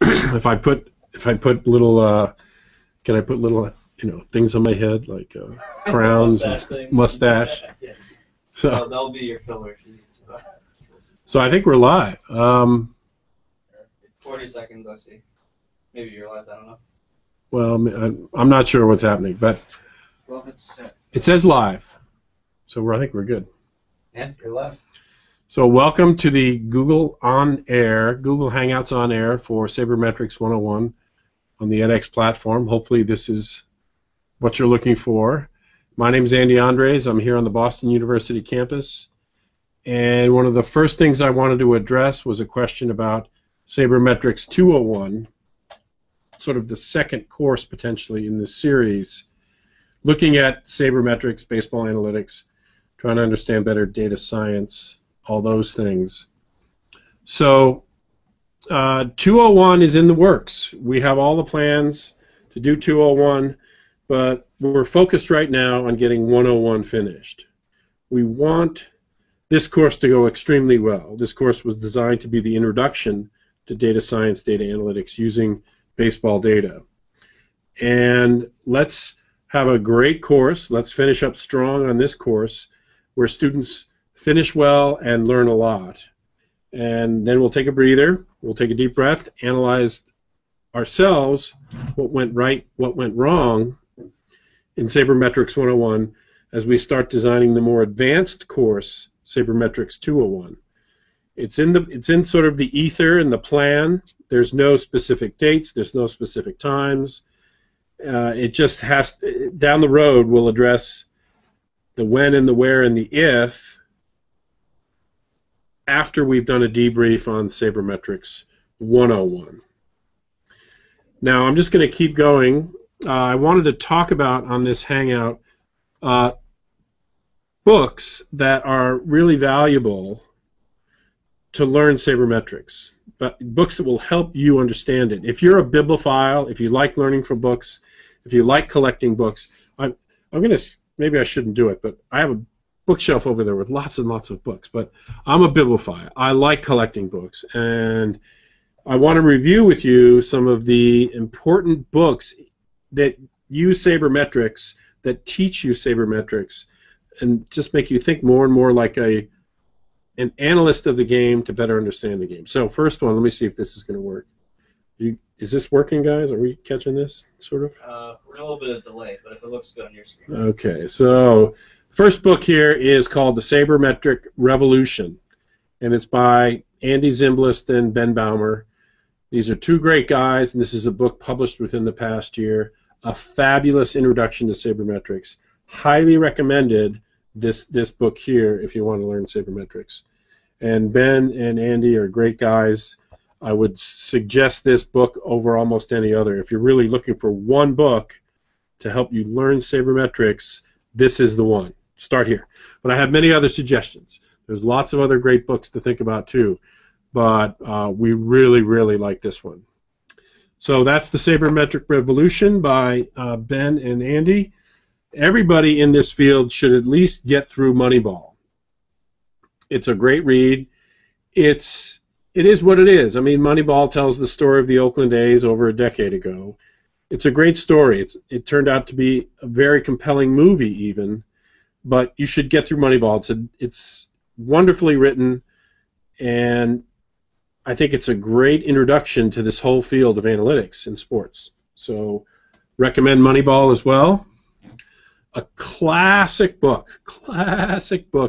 if I put little can I put little things on my head like crowns and mustache? Yeah. So That'll be your filler if you need to. so I think we're live. 40 seconds, I see. Maybe you're live, I don't know. Well, I'm not sure what's happening, but Well, it says live, so I think we're good. Yeah, you're live. So welcome to the Google Hangouts on Air for Sabermetrics 101 on the edX platform. Hopefully this is what you're looking for. My name is Andy Andres. I'm here on the Boston University campus. And one of the first things I wanted to address was a question about Sabermetrics 201, sort of the second course potentially in this series, looking at sabermetrics, baseball analytics, trying to understand better data science, all those things. So 201 is in the works. We have all the plans to do 201, but we're focused right now on getting 101 finished. We want this course to go extremely well. This course was designed to be the introduction to data science, data analytics using baseball data. And let's have a great course. Let's finish up strong on this course where students finish well and learn a lot. And then we'll take a breather, we'll take a deep breath, analyze ourselves what went right, what went wrong in Sabermetrics 101 as we start designing the more advanced course, Sabermetrics 201. It's in sort of the ether and the plan. There's no specific dates, there's no specific times. It just has, down the road, we'll address the when and the where and the if after we've done a debrief on Sabermetrics 101. Now, I'm just going to keep going. I wanted to talk about on this Hangout books that are really valuable to learn sabermetrics, but books that will help you understand it. If you're a bibliophile, if you like learning from books, if you like collecting books, I'm going to, maybe I shouldn't do it, but I have a bookshelf over there with lots and lots of books, but I'm a bibliophile. I like collecting books, and I want to review with you some of the important books that use sabermetrics, that teach you sabermetrics, and just make you think more and more like an analyst of the game to better understand the game. So first one, let me see if this is going to work. Is this working, guys? Are we catching this, sort of? We're in a little bit of delay, but if it looks good on your screen. Okay, so first book here is called The Sabermetric Revolution, and it's by Andy Zimbalist and Ben Baumer. These are two great guys, and this is a book published within the past year. A fabulous introduction to sabermetrics. Highly recommended this book here if you want to learn sabermetrics. And Ben and Andy are great guys. I would suggest this book over almost any other. If you're really looking for one book to help you learn sabermetrics, this is the one. Start here. But I have many other suggestions. There's lots of other great books to think about too, but we really, really like this one. So that's The Sabermetric Revolution by Ben and Andy. Everybody in this field should at least get through Moneyball. It's a great read. It is what it is. I mean, Moneyball tells the story of the Oakland A's over a decade ago. It's a great story. It turned out to be a very compelling movie even, but you should get through Moneyball. It's wonderfully written, and I think it's a great introduction to this whole field of analytics in sports. So recommend Moneyball as well. A classic book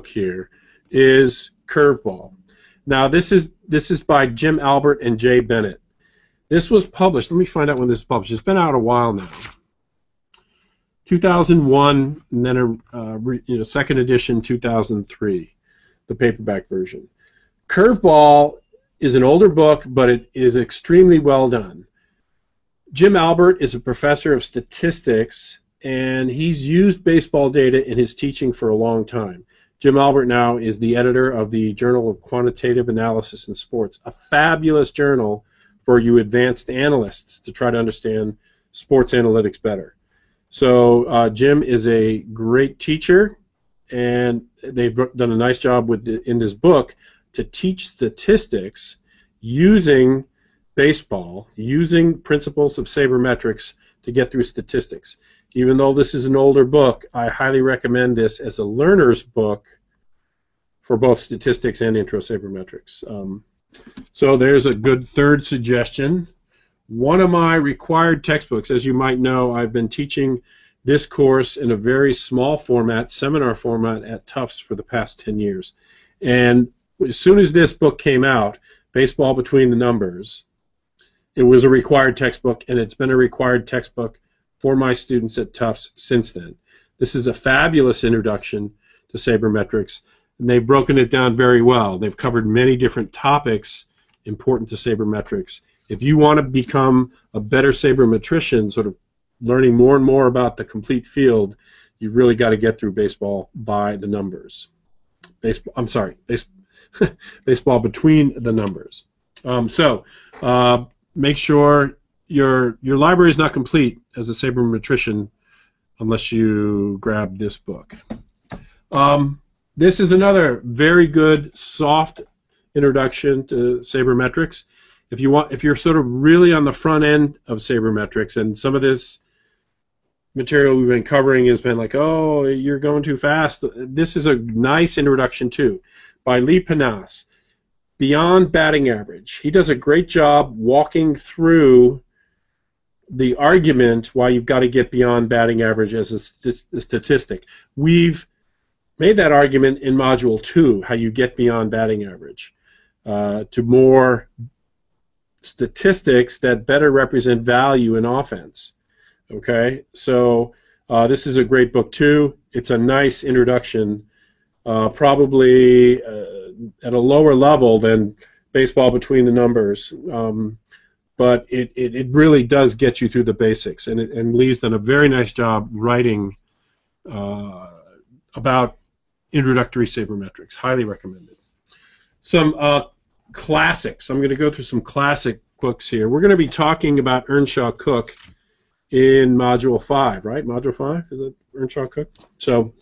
here is Curveball. Now this is by Jim Albert and Jay Bennett. This was published, let me find out when this was published. It's been out a while now. 2001, and then a second edition 2003, the paperback version. Curveball is an older book, but it is extremely well done. Jim Albert is a professor of statistics, and he's used baseball data in his teaching for a long time. Jim Albert now is the editor of the Journal of Quantitative Analysis in Sports, a fabulous journal for you advanced analysts to try to understand sports analytics better. So Jim is a great teacher, and they've done a nice job in this book to teach statistics using baseball using principles of sabermetrics to get through statistics. Even though this is an older book, I highly recommend this as a learner's book for both statistics and intro sabermetrics. So there's a good third suggestion. One of my required textbooks, as you might know, I've been teaching this course in a very small format, seminar format at Tufts for the past 10 years. And as soon as this book came out, Baseball Between the Numbers, it was a required textbook, and it's been a required textbook for my students at Tufts since then. This is a fabulous introduction to sabermetrics, and they've broken it down very well. They've covered many different topics important to sabermetrics. If you want to become a better sabermetrician, sort of learning more and more about the complete field, you've really got to get through Baseball by the Numbers. Baseball Between the Numbers. Make sure your library is not complete as a sabermetrician unless you grab this book. This is another very good soft introduction to sabermetrics. If you're sort of really on the front end of sabermetrics, and some of this material we've been covering has been like, oh, you're going too fast, this is a nice introduction too, by Lee Panas, Beyond Batting Average. He does a great job walking through the argument why you've got to get beyond batting average as a statistic. We've made that argument in Module 2, how you get beyond batting average, to more statistics that better represent value in offense. Okay, so this is a great book too. It's a nice introduction, probably at a lower level than Baseball Between the Numbers, but it really does get you through the basics, and Lee's done a very nice job writing about introductory sabermetrics. Highly recommended. Some classics. I'm going to go through some classic books here. We're going to be talking about Earnshaw Cook in Module 5, right? Module 5? Is it Earnshaw Cook? So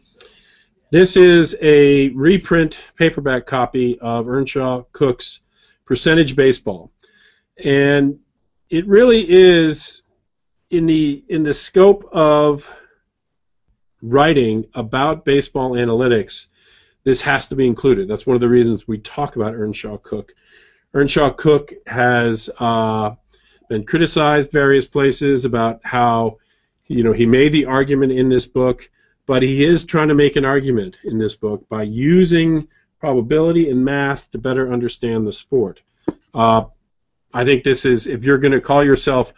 this is a reprint paperback copy of Earnshaw Cook's Percentage Baseball. And it really is in the scope of writing about baseball analytics, this has to be included. That's one of the reasons we talk about Earnshaw Cook. Earnshaw Cook has been criticized various places about how, he made the argument in this book, but he is trying to make an argument in this book by using probability and math to better understand the sport. I think this is, if you're going to call yourself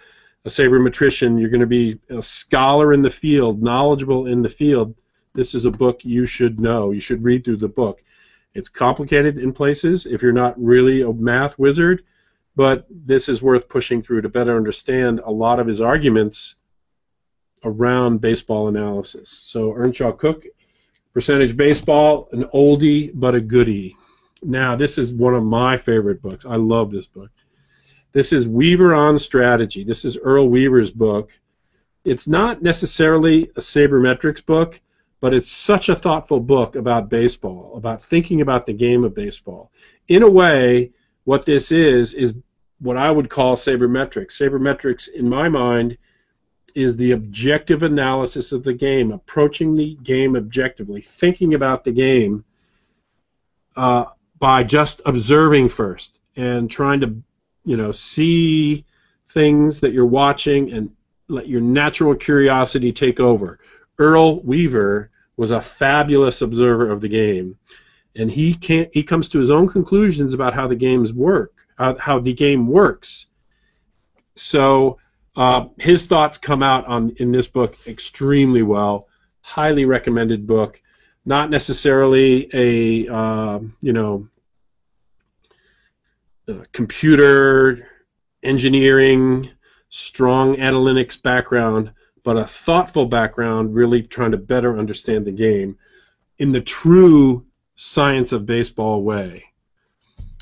a sabermetrician, you're going to be a scholar in the field, knowledgeable in the field, this is a book you should know. You should read through the book. It's complicated in places if you're not really a math wizard, but this is worth pushing through to better understand a lot of his arguments around baseball analysis. So Earnshaw Cook, Percentage Baseball, an oldie but a goodie. Now, this is one of my favorite books. I love this book. This is Weaver on Strategy. This is Earl Weaver's book. It's not necessarily a sabermetrics book, but it's such a thoughtful book about baseball, about thinking about the game of baseball. In a way, what this is what I would call sabermetrics. Sabermetrics, in my mind, is the objective analysis of the game, approaching the game objectively, thinking about the game by just observing first and trying to see things that you're watching and let your natural curiosity take over. Earl Weaver was a fabulous observer of the game, and he comes to his own conclusions about how the games work, how the game works. So his thoughts come out in this book extremely well. Highly recommended book. Not necessarily a computer engineering, strong analytics background, but a thoughtful background, really trying to better understand the game in the true science of baseball way.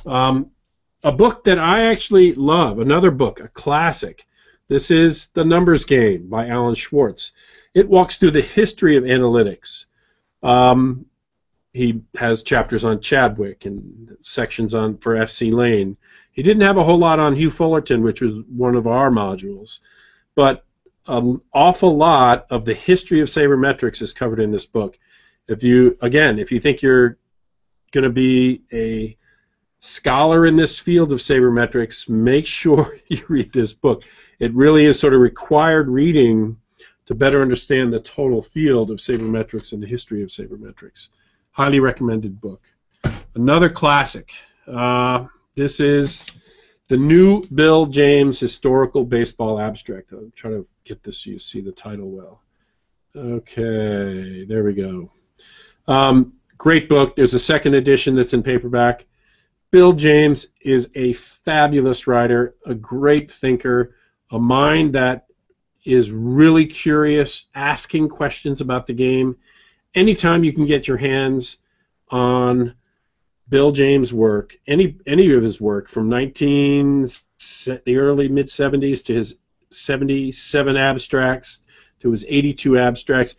A book that I actually love, another book, a classic. This is The Numbers Game by Alan Schwartz. It walks through the history of analytics. He has chapters on Chadwick and sections for F.C. Lane. He didn't have a whole lot on Hugh Fullerton, which was one of our modules, but an awful lot of the history of sabermetrics is covered in this book. If you think you're going to be a scholar in this field of sabermetrics, make sure you read this book. It really is sort of required reading to better understand the total field of sabermetrics and the history of sabermetrics. Highly recommended book. Another classic. This is the new Bill James Historical Baseball Abstract. I'm trying to get this so you see the title well. Okay, there we go. Great book. There's a second edition that's in paperback. Bill James is a fabulous writer, a great thinker, a mind that is really curious, asking questions about the game. Anytime you can get your hands on Bill James' work, any of his work from the early mid-70s to his 77 abstracts to his 82 abstracts,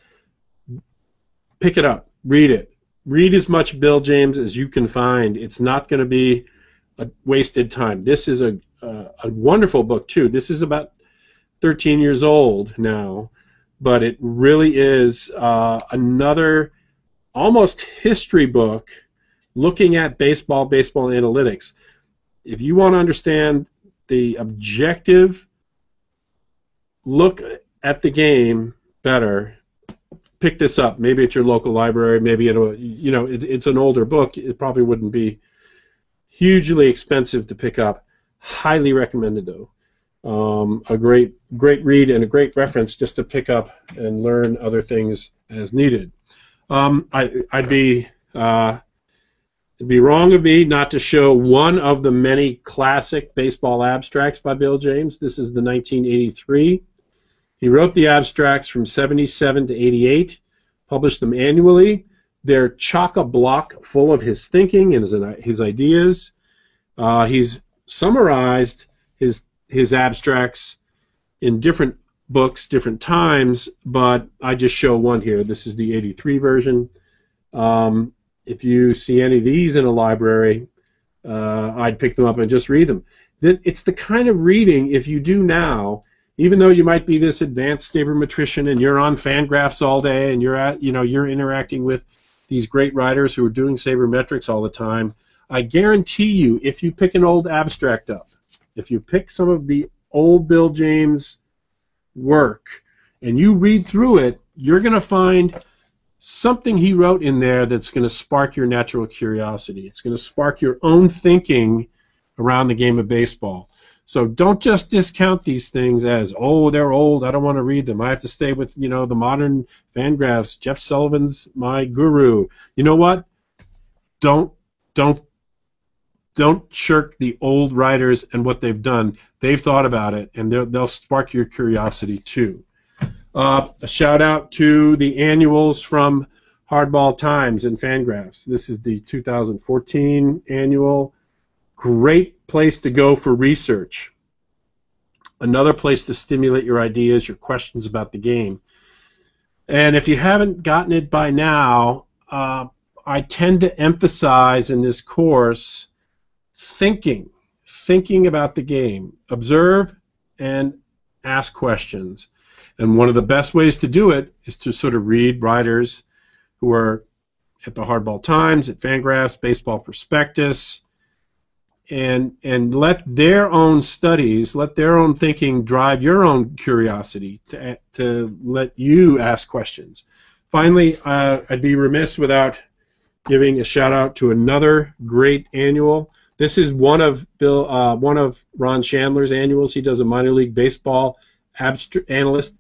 pick it up, read it. Read as much Bill James as you can find. It's not going to be a wasted time. This is a wonderful book, too. This is about 13 years old now, but it really is another almost history book looking at baseball analytics. If you want to understand the objective look at the game better, pick this up. Maybe at your local library. Maybe it's an older book. It probably wouldn't be hugely expensive to pick up. Highly recommended, though. A great read and a great reference just to pick up and learn other things as needed. It'd be wrong of me not to show one of the many classic baseball abstracts by Bill James. This is the 1983. He wrote the abstracts from 77 to 88, published them annually. They're chock-a-block full of his thinking and his ideas. He's summarized his abstracts in different books, different times, but I just show one here. This is the 83 version. If you see any of these in a library, I'd pick them up and just read them. It's the kind of reading, if you do now, even though you might be this advanced sabermetrician and you're on Fangraphs all day and you're interacting with these great writers who are doing sabermetrics all the time, I guarantee you, if you pick an old abstract up, if you pick some of the old Bill James work and you read through it, you're going to find something he wrote in there that's going to spark your natural curiosity. It's going to spark your own thinking around the game of baseball. So don't just discount these things as, oh, they're old, I don't want to read them. I have to stay with, the modern Fangraphs. Jeff Sullivan's my guru. You know what? Don't shirk the old writers and what they've done. They've thought about it, and they'll spark your curiosity too. A shout out to the annuals from Hardball Times and Fangraphs. This is the 2014 annual. Great place to go for research. Another place to stimulate your ideas, your questions about the game. And if you haven't gotten it by now, I tend to emphasize in this course thinking about the game. Observe and ask questions. And one of the best ways to do it is to sort of read writers who are at the Hardball Times, at Fangraphs, Baseball Prospectus, and let their own studies, let their own thinking drive your own curiosity to let you ask questions. Finally, I'd be remiss without giving a shout out to another great annual. This is one of Ron Chandler's annuals. He does a minor league baseball analyst.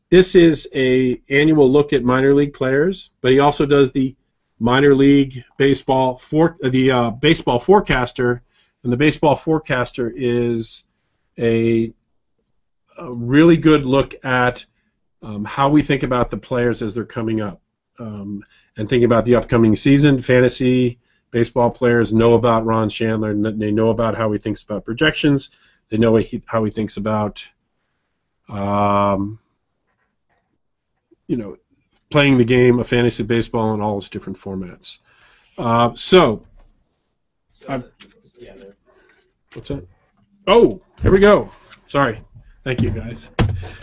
This is a annual look at minor league players, but he also does the minor league baseball baseball forecaster. And the Baseball Forecaster is a really good look at how we think about the players as they're coming up and thinking about the upcoming season. Fantasy baseball players know about Ron Chandler, and they know about how he thinks about projections. They know how he thinks about playing the game of fantasy baseball in all its different formats. What's that? Oh, here we go. Sorry. Thank you, guys.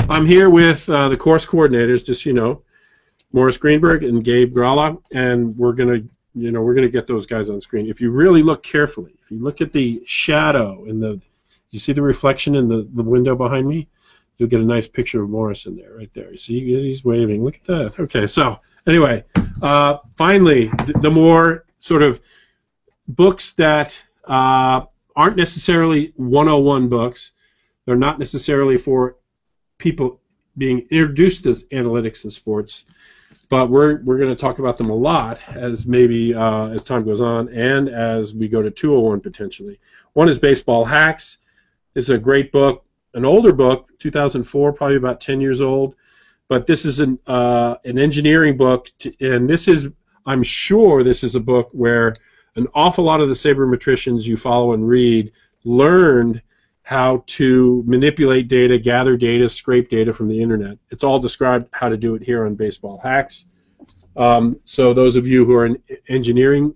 I'm here with the course coordinators, just so you know, Morris Greenberg and Gabe Gralla, and we're gonna get those guys on screen. If you really look carefully, if you look at the shadow and you see the reflection in the window behind me, you'll get a nice picture of Morris in there, right there. You see, he's waving. Look at that. Okay, so anyway, finally, the more sort of books that aren't necessarily 101 books. They're not necessarily for people being introduced to analytics in sports, but we're going to talk about them a lot as as time goes on and as we go to 201 potentially. One is Baseball Hacks. It's a great book, an older book, 2004, probably about 10 years old, but this is an engineering book, and I'm sure this is a book where an awful lot of the sabermetricians you follow and read learned how to manipulate data, gather data, scrape data from the internet. It's all described how to do it here on Baseball Hacks. So those of you who are in engineering,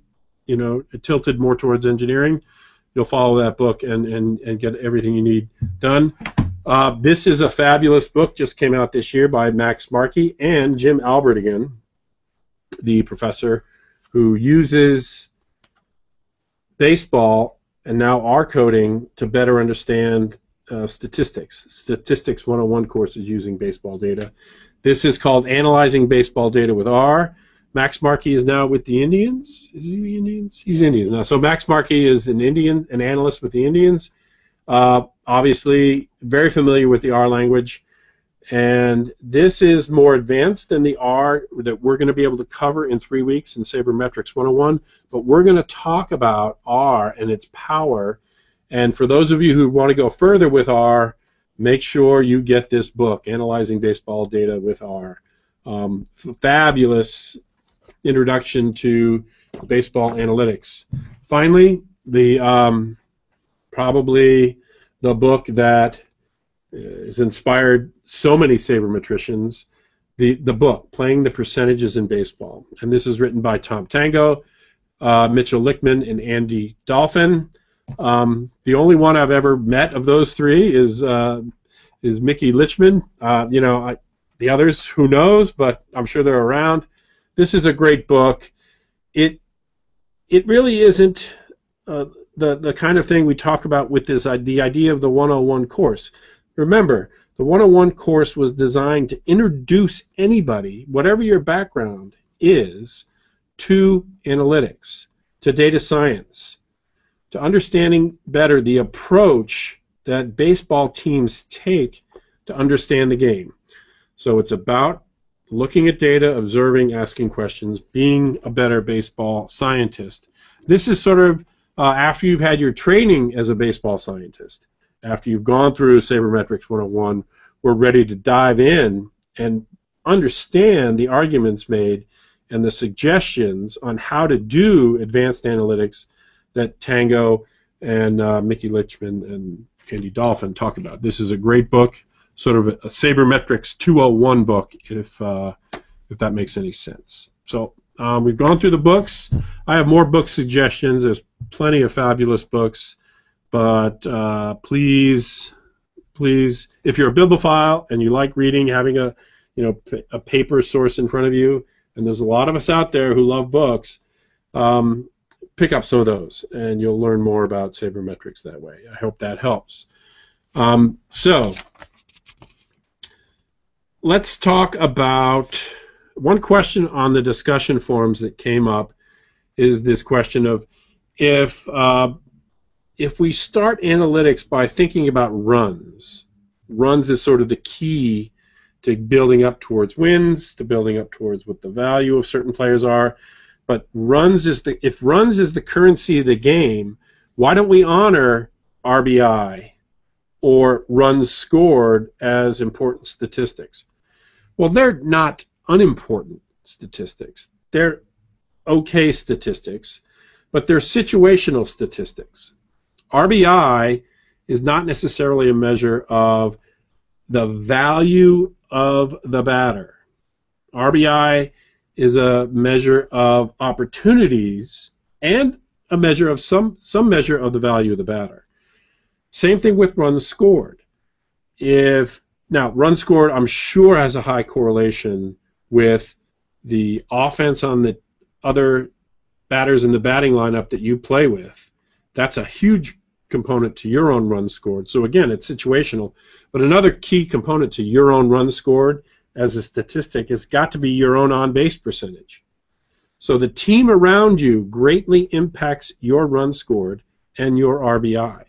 tilted more towards engineering, you'll follow that book and get everything you need done. This is a fabulous book, just came out this year by Max Markey and Jim Albert again, the professor who uses baseball and now R coding to better understand statistics. Statistics 101 course is using baseball data. This is called Analyzing Baseball Data with R. Max Markey is now with the Indians. Is he Indians? He's Indians now. So Max Markey is an analyst with the Indians. Obviously, very familiar with the R language. And this is more advanced than the R that we're going to be able to cover in 3 weeks in Sabermetrics 101. But we're going to talk about R and its power. And for those of you who want to go further with R, make sure you get this book, Analyzing Baseball Data with R. Fabulous introduction to baseball analytics. Finally, probably the book that has inspired so many sabermetricians, the book, Playing the Percentages in Baseball. And this is written by Tom Tango, Mitchell Lichtman, and Andy Dolphin. The only one I've ever met of those three is Mickey Lichtman. The others, who knows, but I'm sure they're around. This is a great book. It really isn't the kind of thing we talk about with the idea of the 101 course. Remember, the 101 course was designed to introduce anybody, whatever your background is, to analytics, to data science, to understanding better the approach that baseball teams take to understand the game. So it's about looking at data, observing, asking questions, being a better baseball scientist. This is sort of after you've had your training as a baseball scientist. After you've gone through Sabermetrics 101, we're ready to dive in and understand the arguments made and the suggestions on how to do advanced analytics that Tango and Mickey Lichtman and Andy Dolphin talk about. This is a great book, sort of a Sabermetrics 201 book, if that makes any sense. So we've gone through the books. I have more book suggestions. There's plenty of fabulous books. But please, if you're a bibliophile and you like reading, having a paper source in front of you, and there's a lot of us out there who love books, pick up some of those, and you'll learn more about sabermetrics that way. I hope that helps. So let's talk about one question on the discussion forums that came up. Is this question of if we start analytics by thinking about runs is sort of the key to building up towards wins, to building up towards what the value of certain players are. But if runs is the currency of the game, why don't we honor RBI or runs scored as important statistics? Well, they're not unimportant statistics. They're okay statistics, but they're situational statistics. RBI is not necessarily a measure of the value of the batter. RBI is a measure of opportunities and a measure of some measure of the value of the batter. Same thing with runs scored. Now, runs scored, I'm sure, has a high correlation with the offense on the other batters in the batting lineup that you play with. That's a huge component to your own runs scored. So again, it's situational. But another key component to your own runs scored as a statistic has got to be your own on-base percentage. So the team around you greatly impacts your runs scored and your RBI.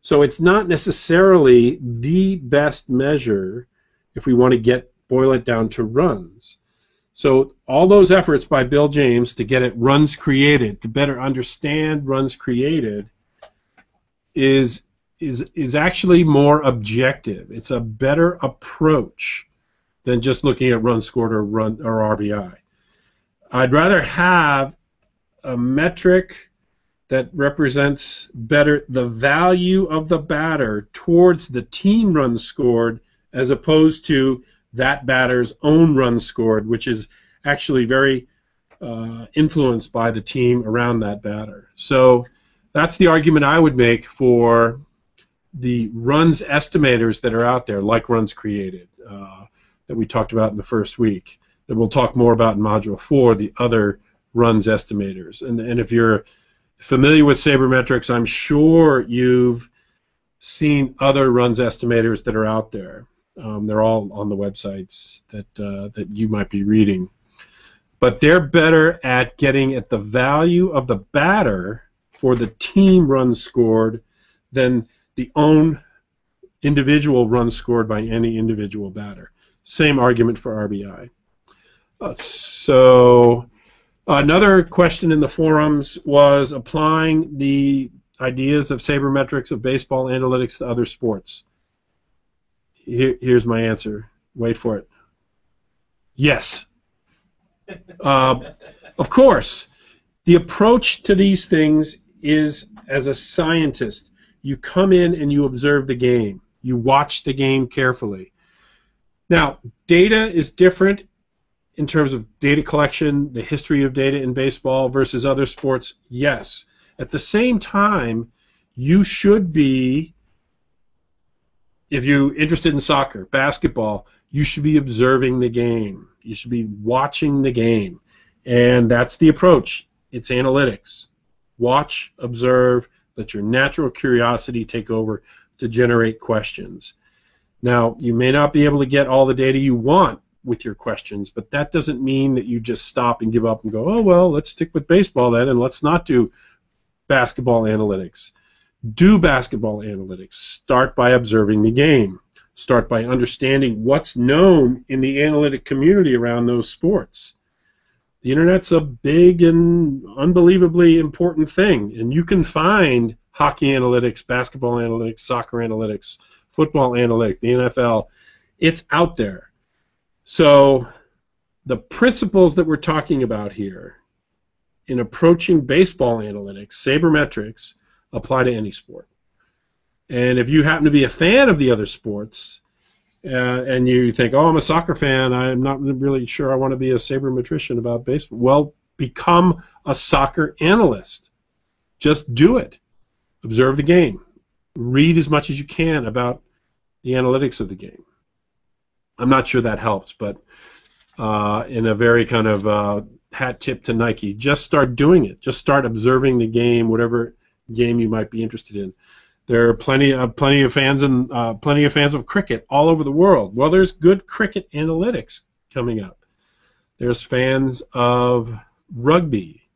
So it's not necessarily the best measure if we want to boil it down to runs. So all those efforts by Bill James to get at runs created, to better understand runs created, is actually more objective. It's a better approach than just looking at runs scored or RBI. I'd rather have a metric that represents better the value of the batter towards the team runs scored as opposed to that batter's own runs scored, which is actually very influenced by the team around that batter. So that's the argument I would make for the runs estimators that are out there, like runs created, that we talked about in the first week, that we'll talk more about in Module 4, the other runs estimators. And if you're familiar with sabermetrics, I'm sure you've seen other runs estimators that are out there. They're all on the websites that you might be reading. But they're better at getting at the value of the batter for the team runs scored than the own individual runs scored by any individual batter. Same argument for RBI. So another question in the forums was applying the ideas of sabermetrics of baseball analytics to other sports. Here's my answer. Wait for it. Yes. Of course. The approach to these things is, as a scientist, you come in and you observe the game. You watch the game carefully. Now, data is different in terms of data collection, the history of data in baseball versus other sports. Yes. At the same time, you should be, if you're interested in soccer, basketball, you should be observing the game. You should be watching the game. And that's the approach. It's analytics. Watch, observe, let your natural curiosity take over to generate questions. Now, you may not be able to get all the data you want with your questions, but that doesn't mean that you just stop and give up and go, oh, well, let's stick with baseball then, and let's not do basketball analytics. Do basketball analytics. Start by observing the game. Start by understanding what's known in the analytic community around those sports. The Internet's a big and unbelievably important thing, and you can find hockey analytics, basketball analytics, soccer analytics, football analytics, the NFL. It's out there. So the principles that we're talking about here in approaching baseball analytics, sabermetrics, apply to any sport. And if you happen to be a fan of the other sports, and you think, oh, I'm a soccer fan, I'm not really sure I want to be a sabermetrician about baseball, well, become a soccer analyst. Just do it. Observe the game. Read as much as you can about the analytics of the game. I'm not sure that helps, but in a very kind of hat tip to Nike, just start doing it. Just start observing the game, whatever game you might be interested in. There are plenty of fans and plenty of fans of cricket all over the world. Well, there's good cricket analytics coming up. There's fans of rugby.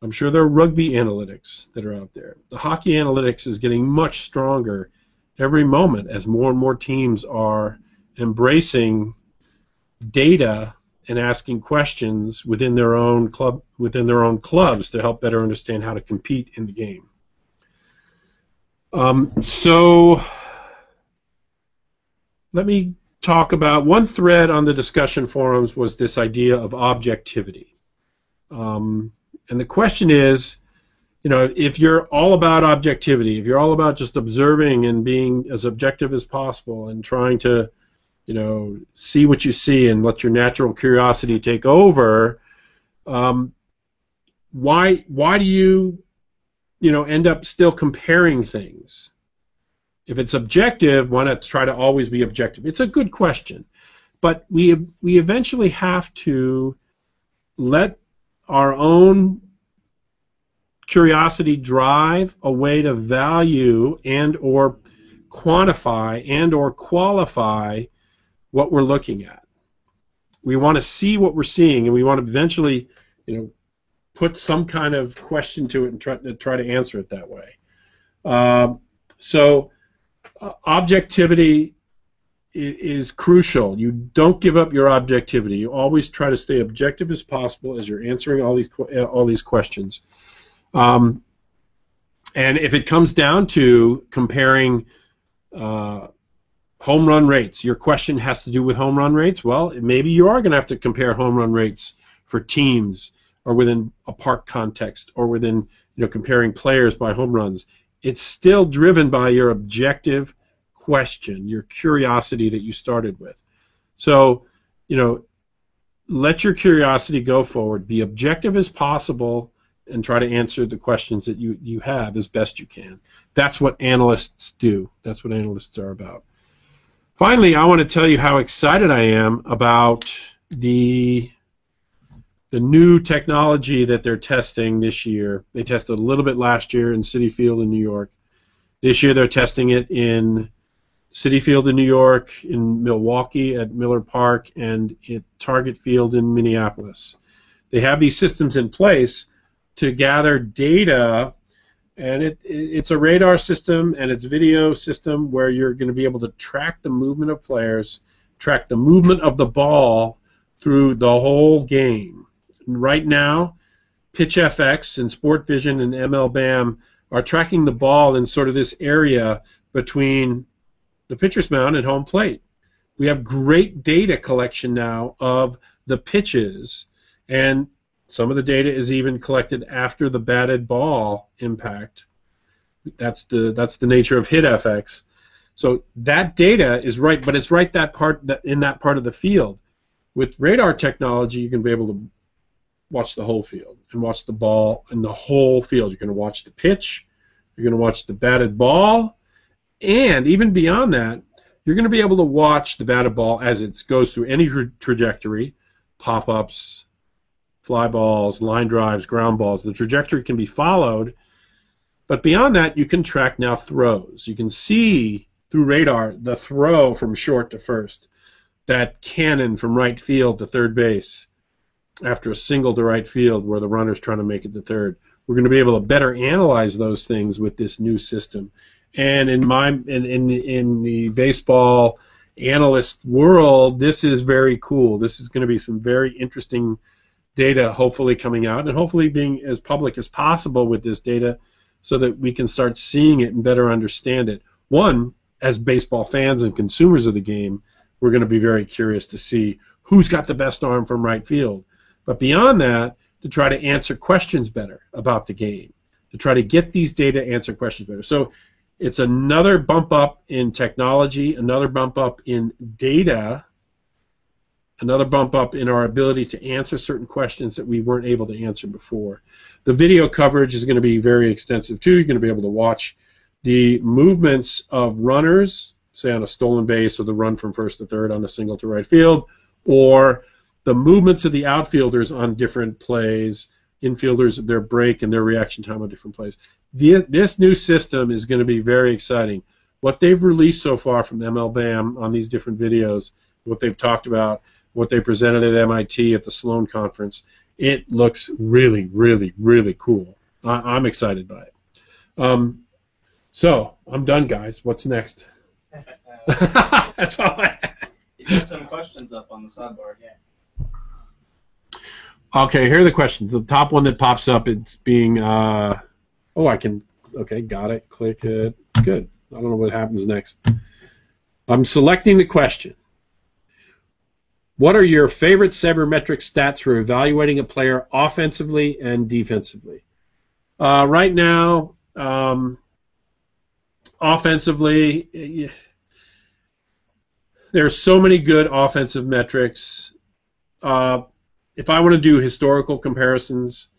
I'm sure there are rugby analytics that are out there. The hockey analytics is getting much stronger every moment as more and more teams are embracing data and asking questions within their own clubs to help better understand how to compete in the game. So let me talk about one thread on the discussion forums was this idea of objectivity. And the question is, if you're all about objectivity, if you're all about just observing and being as objective as possible and trying to, see what you see and let your natural curiosity take over, why do you end up still comparing things? If it's objective, why not try to always be objective? It's a good question, but we eventually have to let our own curiosity drive a way to value and or quantify and or qualify what we're looking at. We want to see what we're seeing, and we want to eventually, put some kind of question to it and try to answer it that way. Objectivity is crucial. You don't give up your objectivity. You always try to stay objective as possible as you're answering all these questions. And if it comes down to comparing home run rates, your question has to do with home run rates, well, maybe you are going to have to compare home run rates for teams or within a park context or within comparing players by home runs. It's still driven by your objective question, your curiosity that you started with. So, let your curiosity go forward. Be objective as possible and try to answer the questions that you have as best you can. That's what analysts do. That's what analysts are about. Finally, I want to tell you how excited I am about the new technology that they're testing this year. They tested a little bit last year in Citi Field in New York. This year they're testing it in Citi Field in New York, in Milwaukee at Miller Park, and at Target Field in Minneapolis. They have these systems in place to gather data, and it's a radar system and it's a video system where you're going to be able to track the movement of players, track the movement of the ball through the whole game. And right now, PitchFX and SportVision and MLBAM are tracking the ball in sort of this area between the pitcher's mound and home plate. We have great data collection now of the pitches, and some of the data is even collected after the batted ball impact. That's the nature of HitFX. So that data is right, but it's right in that part of the field. With radar technology, you can be able to watch the whole field and watch the ball in the whole field. You're going to watch the pitch, you're going to watch the batted ball, and even beyond that, you're going to be able to watch the batted ball as it goes through any trajectory, pop-ups, fly balls, line drives, ground balls. The trajectory can be followed, but beyond that, you can track now throws. You can see through radar the throw from short to first, that cannon from right field to third base after a single to right field where the runner's trying to make it to third. We're going to be able to better analyze those things with this new system. And in the baseball analyst world, this is very cool. This is going to be some very interesting data hopefully coming out, and hopefully being as public as possible with this data so that we can start seeing it and better understand it. One, as baseball fans and consumers of the game, we're going to be very curious to see who's got the best arm from right field. But beyond that, to try to answer questions better about the game, to try to get these data, answer questions better. So it's another bump up in technology, another bump up in data, another bump up in our ability to answer certain questions that we weren't able to answer before. The video coverage is going to be very extensive too. You're going to be able to watch the movements of runners, say on a stolen base or the run from first to third on a single to right field, or the movements of the outfielders on different plays, infielders, their break and their reaction time on different plays. This new system is going to be very exciting. What they've released so far from MLBAM on these different videos, what they've talked about, what they presented at MIT at the Sloan Conference, it looks really, really, really cool. I'm excited by it. So, I'm done, guys. What's next? That's all I have. You got some questions up on the sidebar. Yeah. Okay, here are the questions. The top one that pops up, it's being, okay, got it, click it, good. I don't know what happens next. I'm selecting the question. What are your favorite sabermetric stats for evaluating a player offensively and defensively? Right now, offensively, there's so many good offensive metrics. If I want to do historical comparisons,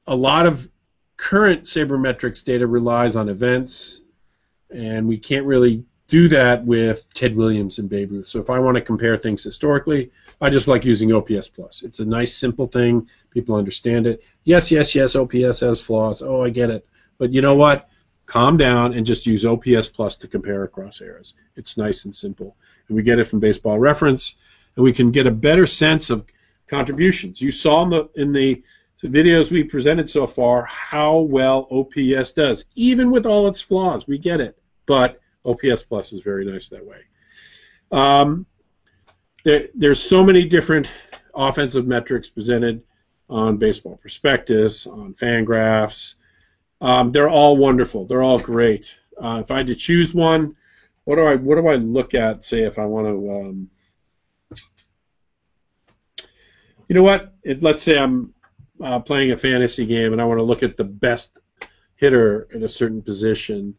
a lot of current sabermetrics data relies on events And we can't really do that with Ted Williams and Babe Ruth. So if I want to compare things historically, I just like using OPS Plus. It's a nice, simple thing. People understand it. Yes, OPS has flaws. Oh, I get it. But you know what? Calm down and just use OPS Plus to compare across eras. It's nice and simple. And we get it from Baseball Reference, and we can get a better sense of contributions. You saw in the videos we presented so far how well OPS does, even with all its flaws. We get it, but OPS Plus is very nice that way. There's so many different offensive metrics presented on Baseball Prospectus, on Fangraphs. They're all wonderful. They're all great. If I had to choose one, what do I look at? Say if I want to, you know what? Let's say I'm playing a fantasy game and I want to look at the best hitter at a certain position.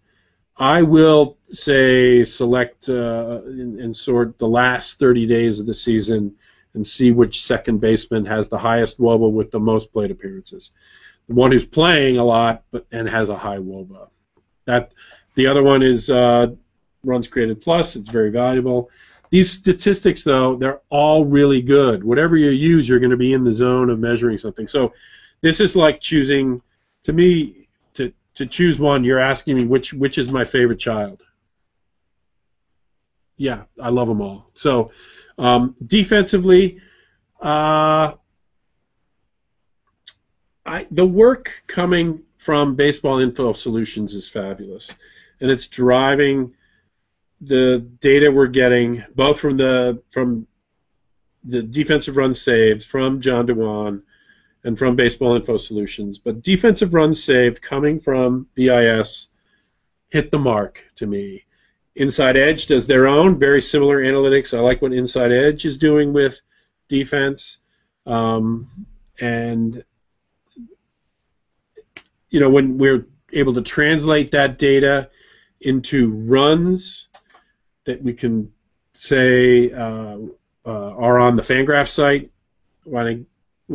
I will say select and sort the last 30 days of the season and see which second baseman has the highest WOBA with the most plate appearances. The one who's playing a lot and has a high WOBA. The other one is runs created plus. It's very valuable. These statistics, though, they're all really good. Whatever you use, you're going to be in the zone of measuring something. So this is like choosing, to me, to choose one, you're asking me which is my favorite child. Yeah, I love them all. So defensively, the work coming from Baseball Info Solutions is fabulous, and it's driving the data we're getting both from the defensive run saves from John Dewan and from Baseball Info Solutions. But defensive runs saved coming from BIS hit the mark to me. Inside Edge does their own very similar analytics. I like what Inside Edge is doing with defense. And you know, when we're able to translate that data into runs that we can say are on the Fangraph site, when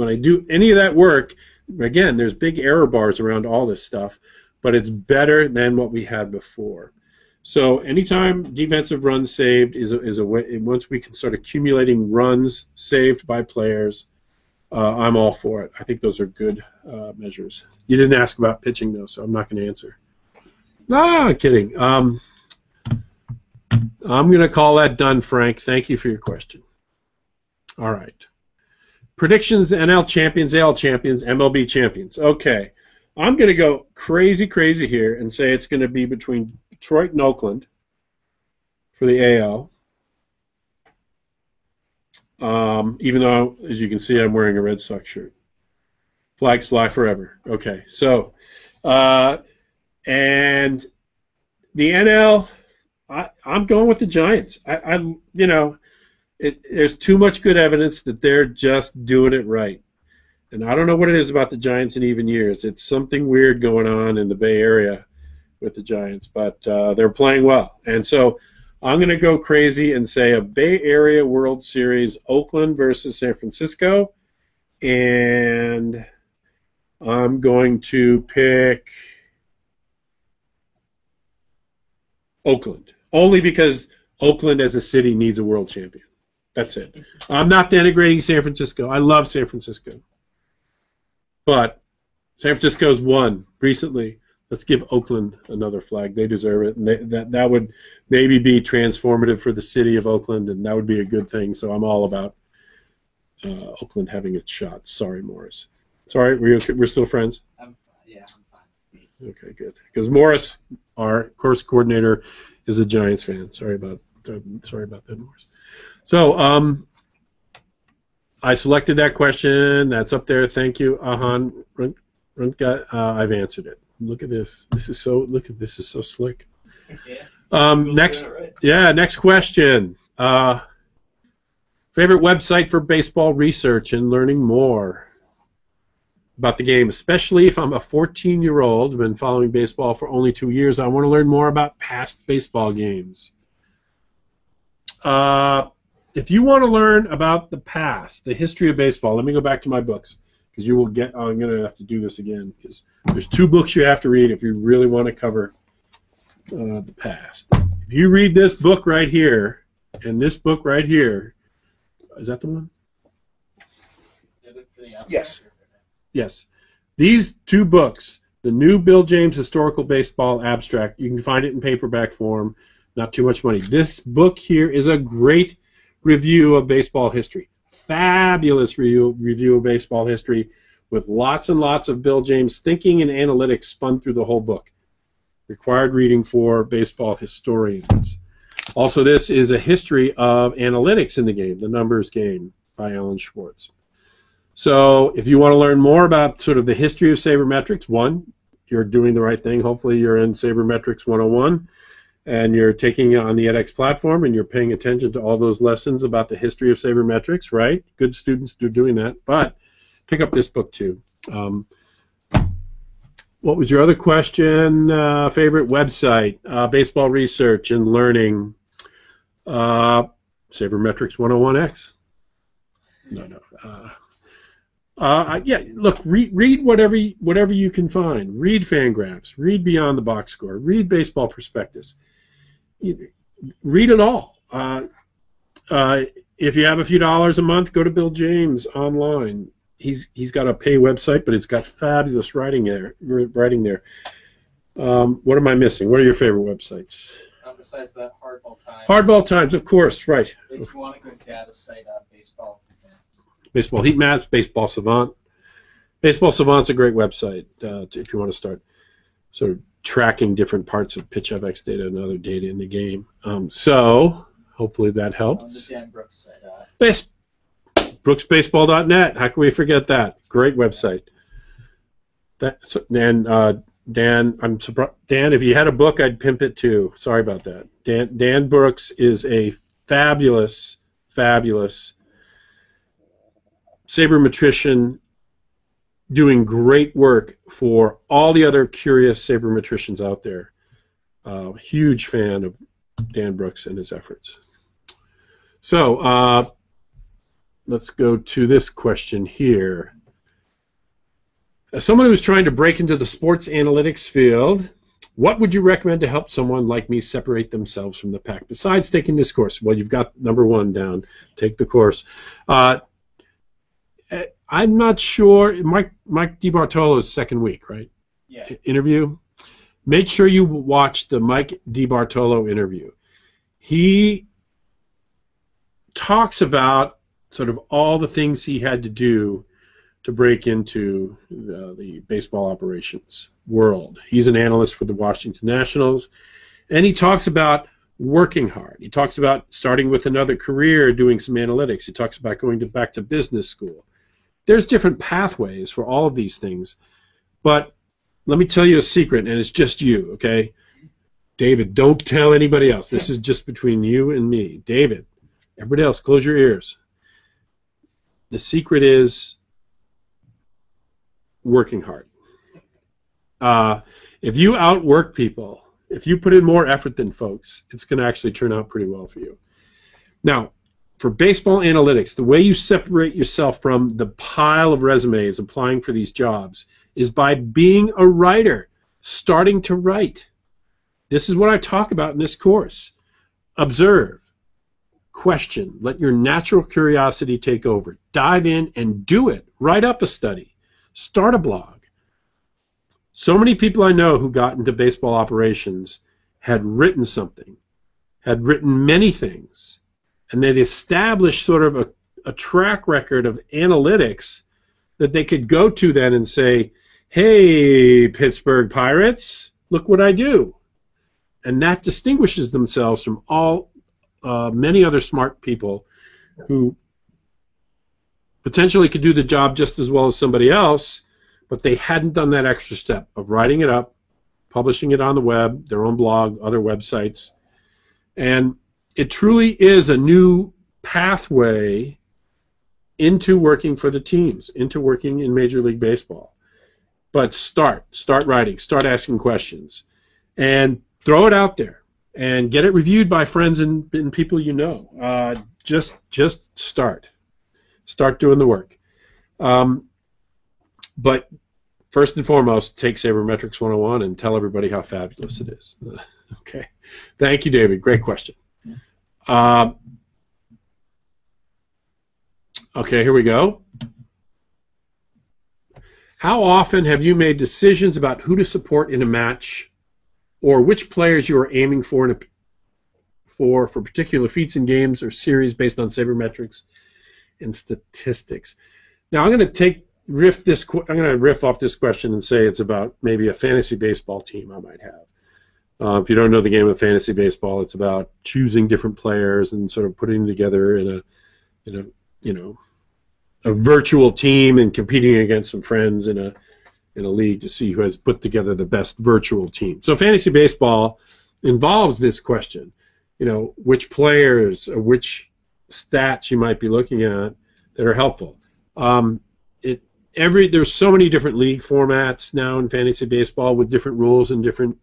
I do any of that work, again, there's big error bars around all this stuff, but it's better than what we had before. So anytime defensive runs saved is a way. Once we can start accumulating runs saved by players, I'm all for it. I think those are good measures. You didn't ask about pitching, though, so I'm not going to answer. Kidding. I'm going to call that done, Frank. Thank you for your question. All right. Predictions, NL champions, AL champions, MLB champions. Okay. I'm going to go crazy here and say it's going to be between Detroit and Oakland for the AL. Even though, as you can see, I'm wearing a Red Sox shirt. Flags fly forever. Okay. So, and the NL, I'm going with the Giants. There's too much good evidence that they're just doing it right. And I don't know what it is about the Giants in even years. It's something weird going on in the Bay Area with the Giants, but they're playing well. And so I'm going to go crazy and say a Bay Area World Series, Oakland versus San Francisco, and I'm going to pick Oakland, only because Oakland as a city needs a world champion. That's it. I'm not denigrating San Francisco. I love San Francisco. But San Francisco's won recently. Let's give Oakland another flag. They deserve it. And that would maybe be transformative for the city of Oakland, and that would be a good thing. So I'm all about Oakland having its shot. Sorry, Morris. Sorry, we're still friends? I'm fine. Okay, good. Because Morris, our course coordinator, is a Giants fan. Sorry about that, Morris. So I selected that question. That's up there. Thank you, Ahan Runka. I've answered it. Look at this. This is so slick. Next question. Favorite website for baseball research and learning more about the game, especially if I'm a 14-year-old, been following baseball for only 2 years. I want to learn more about past baseball games. If you want to learn about the past, the history of baseball, let me go back to my books, because you will get. I'm going to have to do this again, because there's 2 books you have to read if you really want to cover the past. If you read this book right here, and this book right here, is that the one? Yes. Yes. These two books, the new Bill James Historical Baseball Abstract, you can find it in paperback form, not too much money. This book here is a great review of baseball history. Fabulous review of baseball history with lots and lots of Bill James thinking and analytics spun through the whole book. Required reading for baseball historians. Also, this is a history of analytics in the game, the numbers game by Alan Schwartz. So if you want to learn more about sort of the history of sabermetrics, one, you're doing the right thing. Hopefully you're in Sabermetrics 101 and you're taking it on the edX platform and you're paying attention to all those lessons about the history of sabermetrics, right? Good students do doing that. But pick up this book too. What was your other question? Favorite website? Baseball research and learning. Sabermetrics 101X. No. Yeah, look, read whatever you can find. Read Fangraphs. Read Beyond the Box Score. Read Baseball Prospectus. Read it all. If you have a few dollars a month, go to Bill James online. He's got a pay website, but it's got fabulous writing there. What am I missing? What are your favorite websites? Besides that, Hardball Times. Hardball Times, of course, right. If you want a good data site, baseball. Baseball Heat Maps, Baseball Savant. Baseball Savant's a great website if you want to start sort of tracking different parts of PitchFX data and other data in the game. So hopefully that helps. On the Dan Brooks site. BrooksBaseball.net. How can we forget that? Great website. Dan, I'm surprised. Dan, if you had a book, I'd pimp it too. Sorry about that. Dan Brooks is a fabulous sabermetrician doing great work for all the other curious sabermetricians out there. Huge fan of Dan Brooks and his efforts. So let's go to this question here. As someone who's trying to break into the sports analytics field, what would you recommend to help someone like me separate themselves from the pack besides taking this course? Well, you've got number one down. Take the course. I'm not sure. Mike DiBartolo's second week, right? Yeah. Interview. Make sure you watch the Mike DiBartolo interview. He talks about sort of all the things he had to do to break into the baseball operations world. He's an analyst for the Washington Nationals, and he talks about working hard. He talks about starting with another career, doing some analytics. He talks about going back to business school. There's different pathways for all of these things, but let me tell you a secret, and it's just you, okay? David, don't tell anybody else. This is just between you and me. David, everybody else, close your ears. The secret is working hard. If you outwork people, if you put in more effort than folks, it's going to actually turn out pretty well for you. Now, for baseball analytics, the way you separate yourself from the pile of resumes applying for these jobs is by being a writer, starting to write. This is what I talk about in this course. Observe, question, let your natural curiosity take over. Dive in and do it. Write up a study. Start a blog. So many people I know who got into baseball operations had written something, had written many things, and they'd established sort of a track record of analytics that they could go to then and say, hey, Pittsburgh Pirates, look what I do. And that distinguishes themselves from all many other smart people who potentially could do the job just as well as somebody else, but they hadn't done that extra step of writing it up, publishing it on the web, their own blog, other websites. And it truly is a new pathway into working for the teams, into working in Major League Baseball. But start writing, start asking questions, and throw it out there, and get it reviewed by friends and people you know. Just start doing the work. But first and foremost, take Sabermetrics 101 and tell everybody how fabulous it is. Okay. Thank you, David. Great question. Okay, here we go. How often have you made decisions about who to support in a match, or which players you are aiming for for particular feats in games or series based on sabermetrics and statistics? Now, I'm going to riff off this question and say it's about maybe a fantasy baseball team I might have. If you don't know the game of fantasy baseball, it's about choosing different players and sort of putting them together in a virtual team and competing against some friends in a league to see who has put together the best virtual team. So fantasy baseball involves this question, which players or which stats you might be looking at that are helpful. There's so many different league formats now in fantasy baseball with different rules and different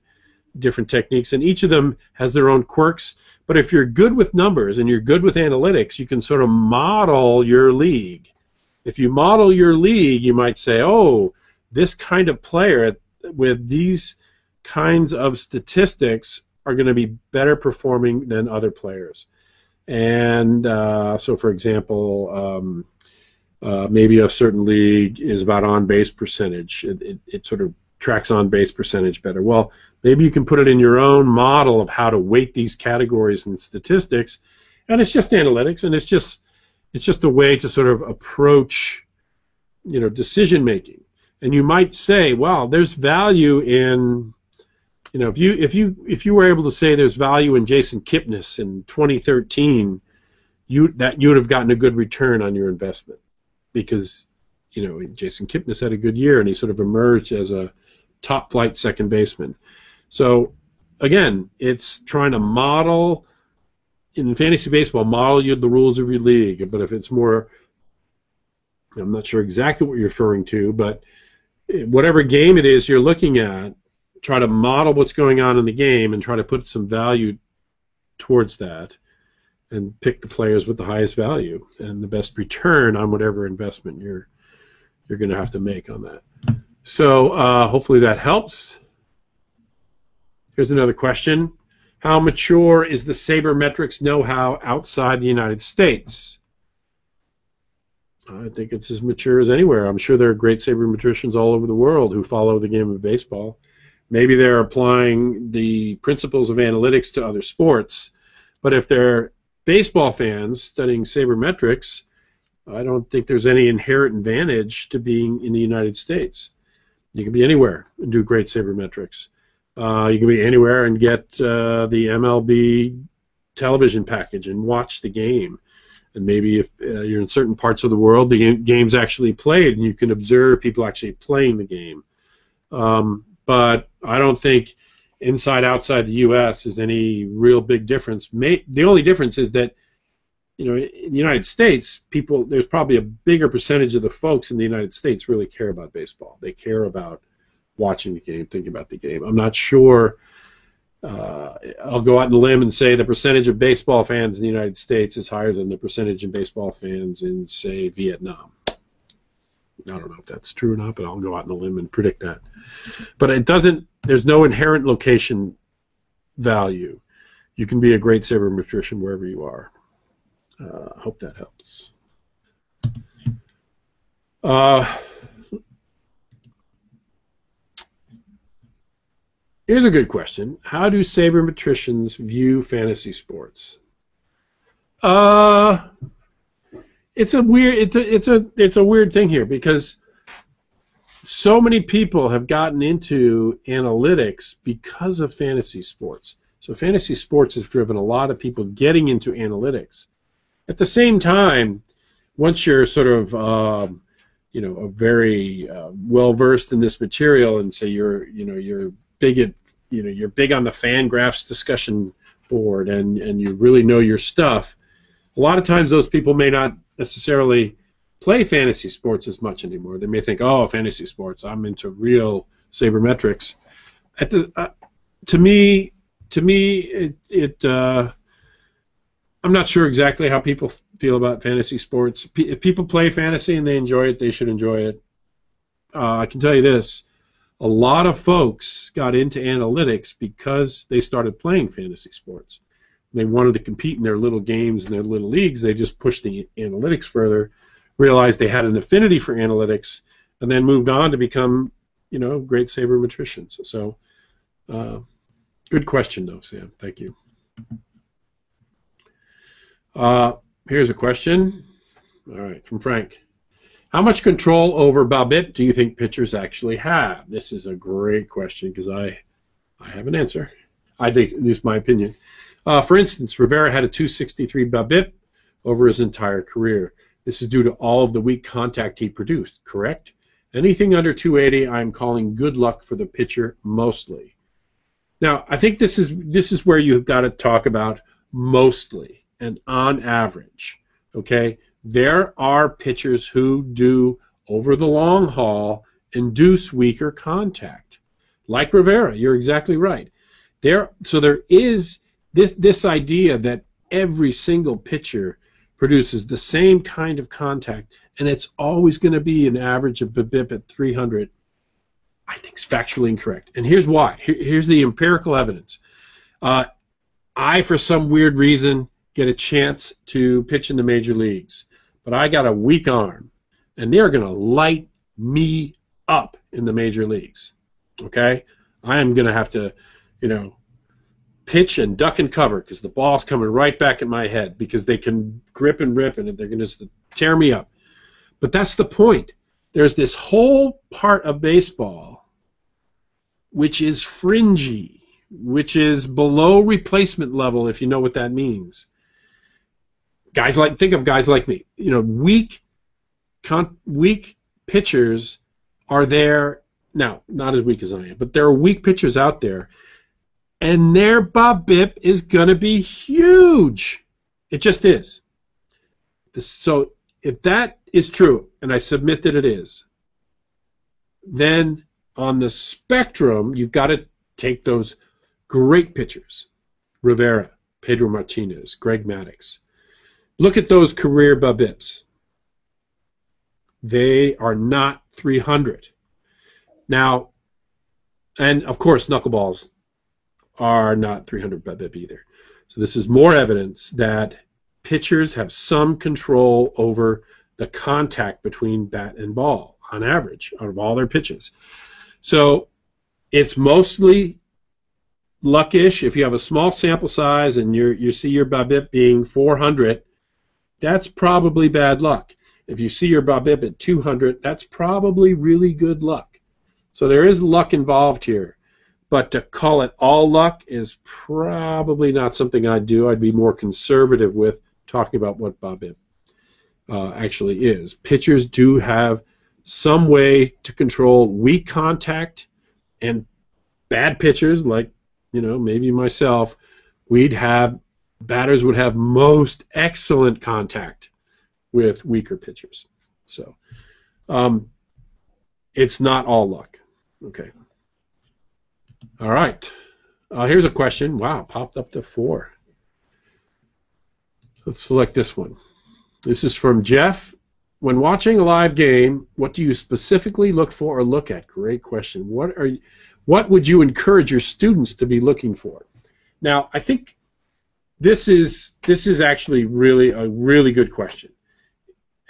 techniques, and each of them has their own quirks. But if you're good with numbers and you're good with analytics, you can sort of model your league. If you model your league, you might say, oh, this kind of player with these kinds of statistics are going to be better performing than other players. And so, for example, maybe a certain league is about on-base percentage. It sort of tracks on-base percentage better. Well, maybe you can put it in your own model of how to weight these categories and statistics, and it's just analytics, and it's just a way to sort of approach, decision making. And you might say, well, there's value in, if you were able to say there's value in Jason Kipnis in 2013, you would have gotten a good return on your investment because, Jason Kipnis had a good year and he sort of emerged as a top flight second baseman. So again, it's trying to model. In fantasy baseball, model the rules of your league, but if it's more, I'm not sure exactly what you're referring to, but whatever game it is you're looking at, try to model what's going on in the game and try to put some value towards that and pick the players with the highest value and the best return on whatever investment you're going to have to make on that. So hopefully that helps. Here's another question. How mature is the sabermetrics know-how outside the United States? I think it's as mature as anywhere. I'm sure there are great sabermetricians all over the world who follow the game of baseball. Maybe they're applying the principles of analytics to other sports, but if they're baseball fans studying sabermetrics, I don't think there's any inherent advantage to being in the United States. You can be anywhere and do great sabermetrics. You can be anywhere and get the MLB television package and watch the game. And maybe if you're in certain parts of the world, the game's actually played, and you can observe people actually playing the game. But I don't think outside the U.S. is any real big difference. The only difference is that, in the United States, there's probably a bigger percentage of the folks in the United States really care about baseball. They care about watching the game, thinking about the game. I'm not sure. I'll go out on a limb and say the percentage of baseball fans in the United States is higher than the percentage of baseball fans in, say, Vietnam. I don't know if that's true or not, but I'll go out on a limb and predict that. But there's no inherent location value. You can be a great sabermetrician wherever you are. I hope that helps. Here's a good question. How do sabermetricians view fantasy sports? It's a weird thing here because so many people have gotten into analytics because of fantasy sports. So fantasy sports has driven a lot of people getting into analytics. At the same time, once you're sort of a very well versed in this material, and say you're big on the Fangraphs discussion board, and you really know your stuff. A lot of times, those people may not necessarily play fantasy sports as much anymore. They may think, "Oh, fantasy sports, I'm into real sabermetrics." To me, I'm not sure exactly how people feel about fantasy sports. If people play fantasy and they enjoy it, they should enjoy it. I can tell you this. A lot of folks got into analytics because they started playing fantasy sports. They wanted to compete in their little games and their little leagues. They just pushed the analytics further, realized they had an affinity for analytics, and then moved on to become, great sabermetricians. So, good question, though, Sam. Thank you. Here's a question. All right, from Frank. How much control over BABIP do you think pitchers actually have? This is a great question because I have an answer. I think this is my opinion. For instance, Rivera had a 263 BABIP over his entire career. This is due to all of the weak contact he produced, correct? Anything under 280, I'm calling good luck for the pitcher mostly. Now, I think this is where you've got to talk about mostly and on average, okay? There are pitchers who do, over the long haul, induce weaker contact. Like Rivera, you're exactly right. So there is this idea that every single pitcher produces the same kind of contact, and it's always going to be an average of BABIP at 300, I think is factually incorrect. And here's why. Here's the empirical evidence. I, for some weird reason, get a chance to pitch in the major leagues, but I got a weak arm, and they're going to light me up in the major leagues. Okay? I am going to have to, pitch and duck and cover because the ball's coming right back at my head because they can grip and rip and they're going to tear me up. But that's the point. There's this whole part of baseball which is fringy, which is below replacement level, if you know what that means. Think of guys like me. Weak pitchers are there now. Not as weak as I am, but there are weak pitchers out there, and their BABIP is going to be huge. It just is. So if that is true, and I submit that it is, then on the spectrum, you've got to take those great pitchers, Rivera, Pedro Martinez, Greg Maddux. Look at those career BABIPs. They are not 300. Now, and of course, knuckleballs are not 300 BABIP either. So this is more evidence that pitchers have some control over the contact between bat and ball, on average, out of all their pitches. So it's mostly luckish. If you have a small sample size and you see your BABIP being 400, that's probably bad luck. If you see your BABIP at 200, that's probably really good luck. So there is luck involved here. But to call it all luck is probably not something I'd do. I'd be more conservative with talking about what BABIP actually is. Pitchers do have some way to control weak contact, and bad pitchers, like maybe myself, batters would have most excellent contact with weaker pitchers. So it's not all luck. Okay. All right. Here's a question. Wow, popped up to 4. Let's select this one. This is from Jeff. When watching a live game, what do you specifically look for or look at? Great question. What would you encourage your students to be looking for? Now, I think this is actually really a really good question.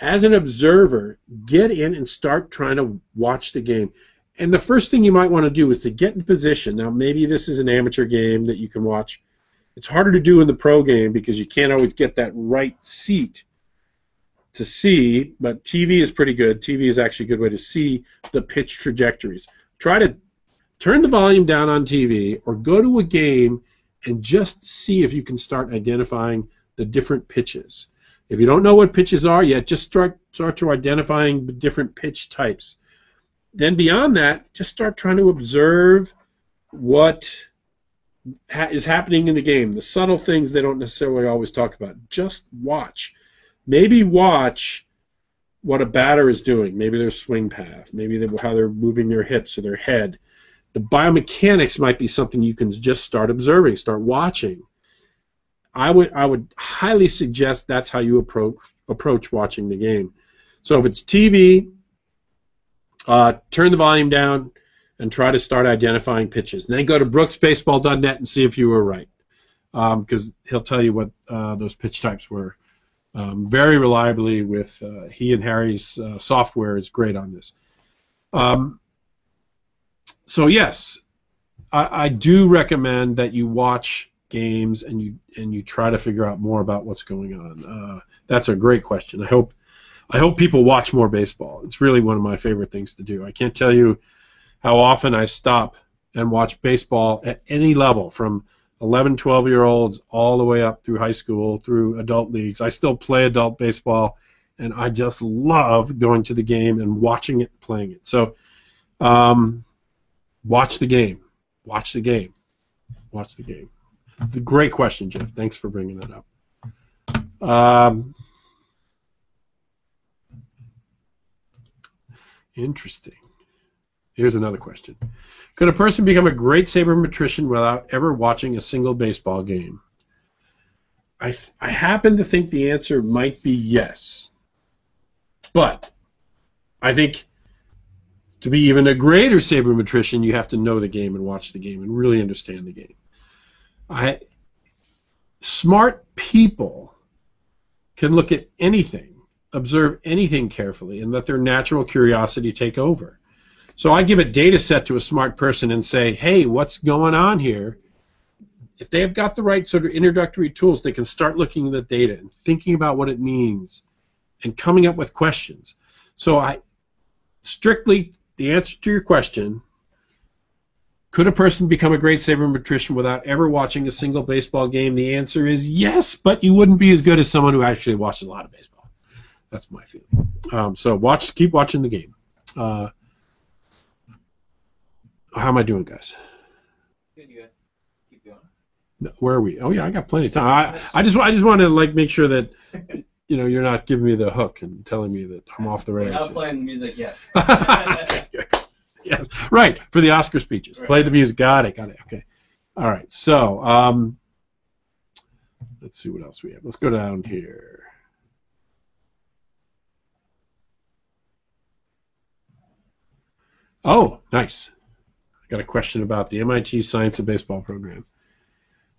As an observer, get in and start trying to watch the game. And the first thing you might want to do is to get in position. Now, maybe this is an amateur game that you can watch. It's harder to do in the pro game because you can't always get that right seat to see, but TV is pretty good. TV is actually a good way to see the pitch trajectories. Try to turn the volume down on TV or go to a game and just see if you can start identifying the different pitches. If you don't know what pitches are yet, just start to identifying the different pitch types. Then beyond that, just start trying to observe what is happening in the game, the subtle things they don't necessarily always talk about. Just watch. Maybe watch what a batter is doing, maybe their swing path, maybe how they're moving their hips or their head. The biomechanics might be something you can just start observing, start watching. I would highly suggest that's how you approach watching the game. So if it's TV, turn the volume down, and try to start identifying pitches. And then go to brooksbaseball.net and see if you were right, because he'll tell you what those pitch types were very reliably with he and Harry's software is great on this. So yes, I do recommend that you watch games and you try to figure out more about what's going on. That's a great question. I hope people watch more baseball. It's really one of my favorite things to do. I can't tell you how often I stop and watch baseball at any level, from 11, 12-year-olds all the way up through high school, through adult leagues. I still play adult baseball, and I just love going to the game and watching it and playing it. So watch the game. Watch the game. Watch the game. Great question, Jeff. Thanks for bringing that up. Interesting. Here's another question. Could a person become a great sabermetrician without ever watching a single baseball game? I happen to think the answer might be yes. But I think to be even a greater sabermetrician, you have to know the game and watch the game and really understand the game. Smart people can look at anything, observe anything carefully, and let their natural curiosity take over. So I give a data set to a smart person and say, hey, what's going on here? If they have got the right sort of introductory tools, they can start looking at the data and thinking about what it means and coming up with questions. So strictly, the answer to your question, could a person become a great sabermetrician without ever watching a single baseball game? The answer is yes, but you wouldn't be as good as someone who actually watched a lot of baseball. That's my feeling. So keep watching the game. How am I doing, guys? Good. Keep going. No, where are we? Oh yeah, I got plenty of time. I just want to make sure that you're not giving me the hook and telling me that I'm off the rails. We're not playing the music yet. Yes, right, for the Oscar speeches. Right. Play the music. Got it. Okay. All right. So let's see what else we have. Let's go down here. Oh, nice. I got a question about the MIT Science of Baseball program.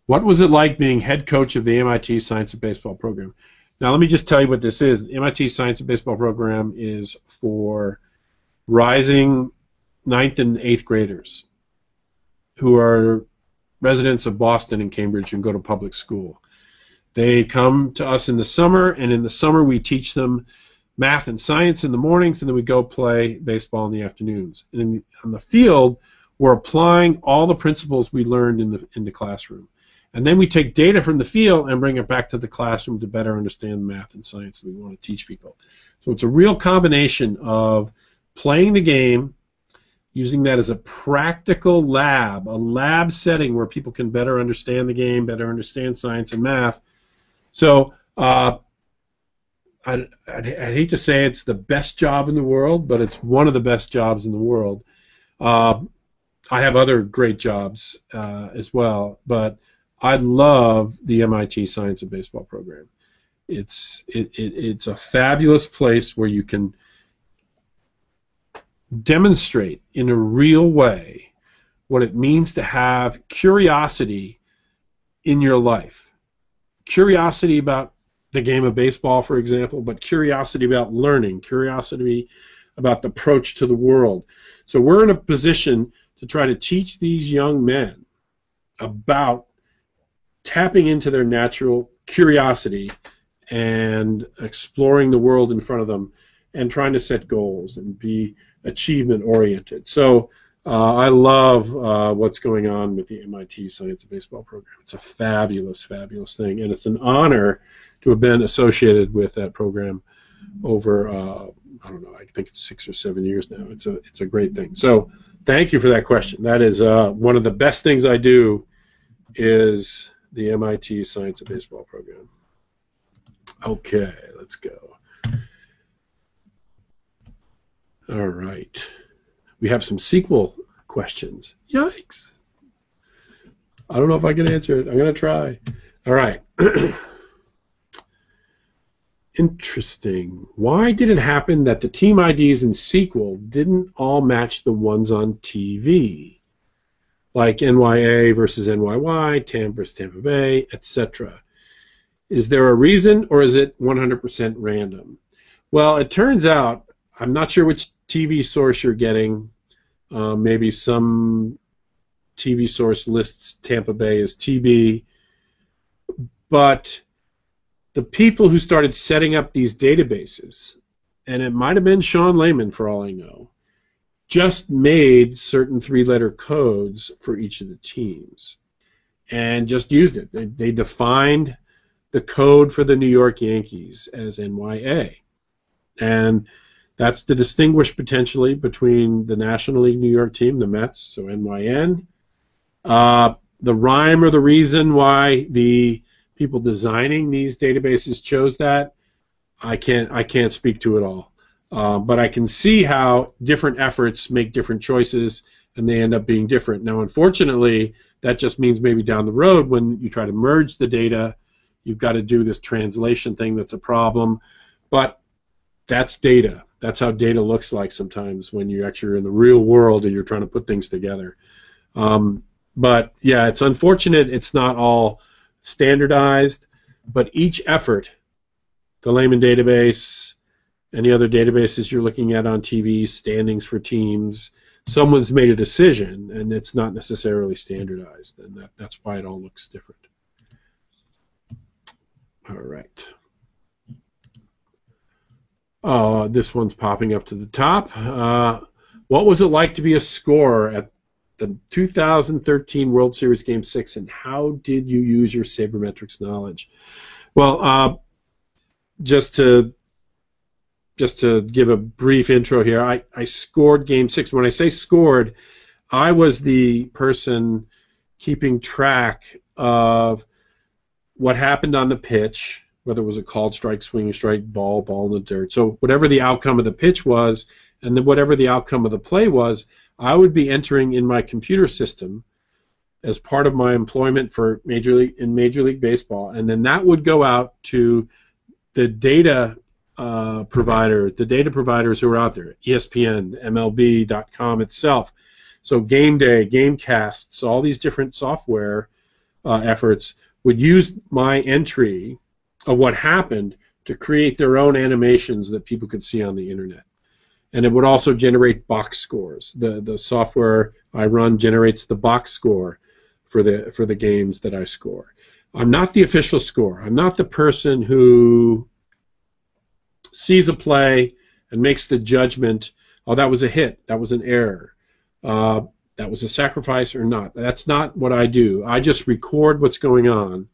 What was it like being head coach of the MIT Science of Baseball program? Now, let me just tell you what this is. The MIT Science of Baseball program is for rising 9th and 8th graders who are residents of Boston and Cambridge and go to public school. They come to us in the summer, and in the summer we teach them math and science in the mornings, and then we go play baseball in the afternoons. And on the field, we're applying all the principles we learned in the classroom. And then we take data from the field and bring it back to the classroom to better understand math and science that we want to teach people. So it's a real combination of playing the game, using that as a practical lab, a lab setting where people can better understand the game, better understand science and math. So I'd hate to say it's the best job in the world, but it's one of the best jobs in the world. I have other great jobs as well, but I love the MIT Science of Baseball program. It's a fabulous place where you can demonstrate in a real way what it means to have curiosity in your life. Curiosity about the game of baseball, for example, but curiosity about learning, curiosity about the approach to the world. So we're in a position to try to teach these young men about tapping into their natural curiosity and exploring the world in front of them and trying to set goals and be achievement-oriented. So I love what's going on with the MIT Science of Baseball program. It's a fabulous, fabulous thing, and it's an honor to have been associated with that program over, I don't know, I think it's 6 or 7 years now. It's a great thing. So thank you for that question. That is one of the best things I do is the MIT Science of Baseball program. Okay, let's go. All right. We have some sequel questions. Yikes. I don't know if I can answer it. I'm going to try. All right. Interesting. Why did it happen that the team IDs in SQL didn't all match the ones on TV? Like NYA versus NYY, Tampa versus Tampa Bay, etc. Is there a reason, or is it 100% random? Well, it turns out, I'm not sure which TV source you're getting. Maybe some TV source lists Tampa Bay as TB, but the people who started setting up these databases, and it might have been Sean Layman for all I know, just made certain three-letter codes for each of the teams and just used it. They defined the code for the New York Yankees as NYA. And that's to distinguish potentially between the National League New York team, the Mets, so NYN. The rhyme or the reason why the people designing these databases chose that, I can't speak to it all. But I can see how different efforts make different choices, and they end up being different. Now, unfortunately, that just means maybe down the road when you try to merge the data, you've got to do this translation thing that's a problem. But that's data. That's how data looks like sometimes when you're actually in the real world and you're trying to put things together. But, yeah, it's unfortunate it's not all standardized, but each effort, the Layman database, any other databases you're looking at on TV, standings for teams, someone's made a decision, and it's not necessarily standardized, and that's why it all looks different. All right. This one's popping up to the top. What was it like to be a scorer at the 2013 World Series Game 6, and how did you use your sabermetrics knowledge? Well, just to give a brief intro here, I scored Game 6. When I say scored, I was the person keeping track of what happened on the pitch, whether it was a called strike, swinging strike, ball in the dirt. So whatever the outcome of the pitch was, and then whatever the outcome of the play was, I would be entering in my computer system as part of my employment for Major League Baseball, and then that would go out to the data providers who are out there, ESPN, MLB.com itself. So Game Day, Gamecasts, all these different software efforts would use my entry of what happened to create their own animations that people could see on the internet. And it would also generate box scores. The software I run generates the box score for the games that I score. I'm not the official score. I'm not the person who sees a play and makes the judgment, oh, that was a hit, that was an error, that was a sacrifice or not. That's not what I do. I just record what's going on.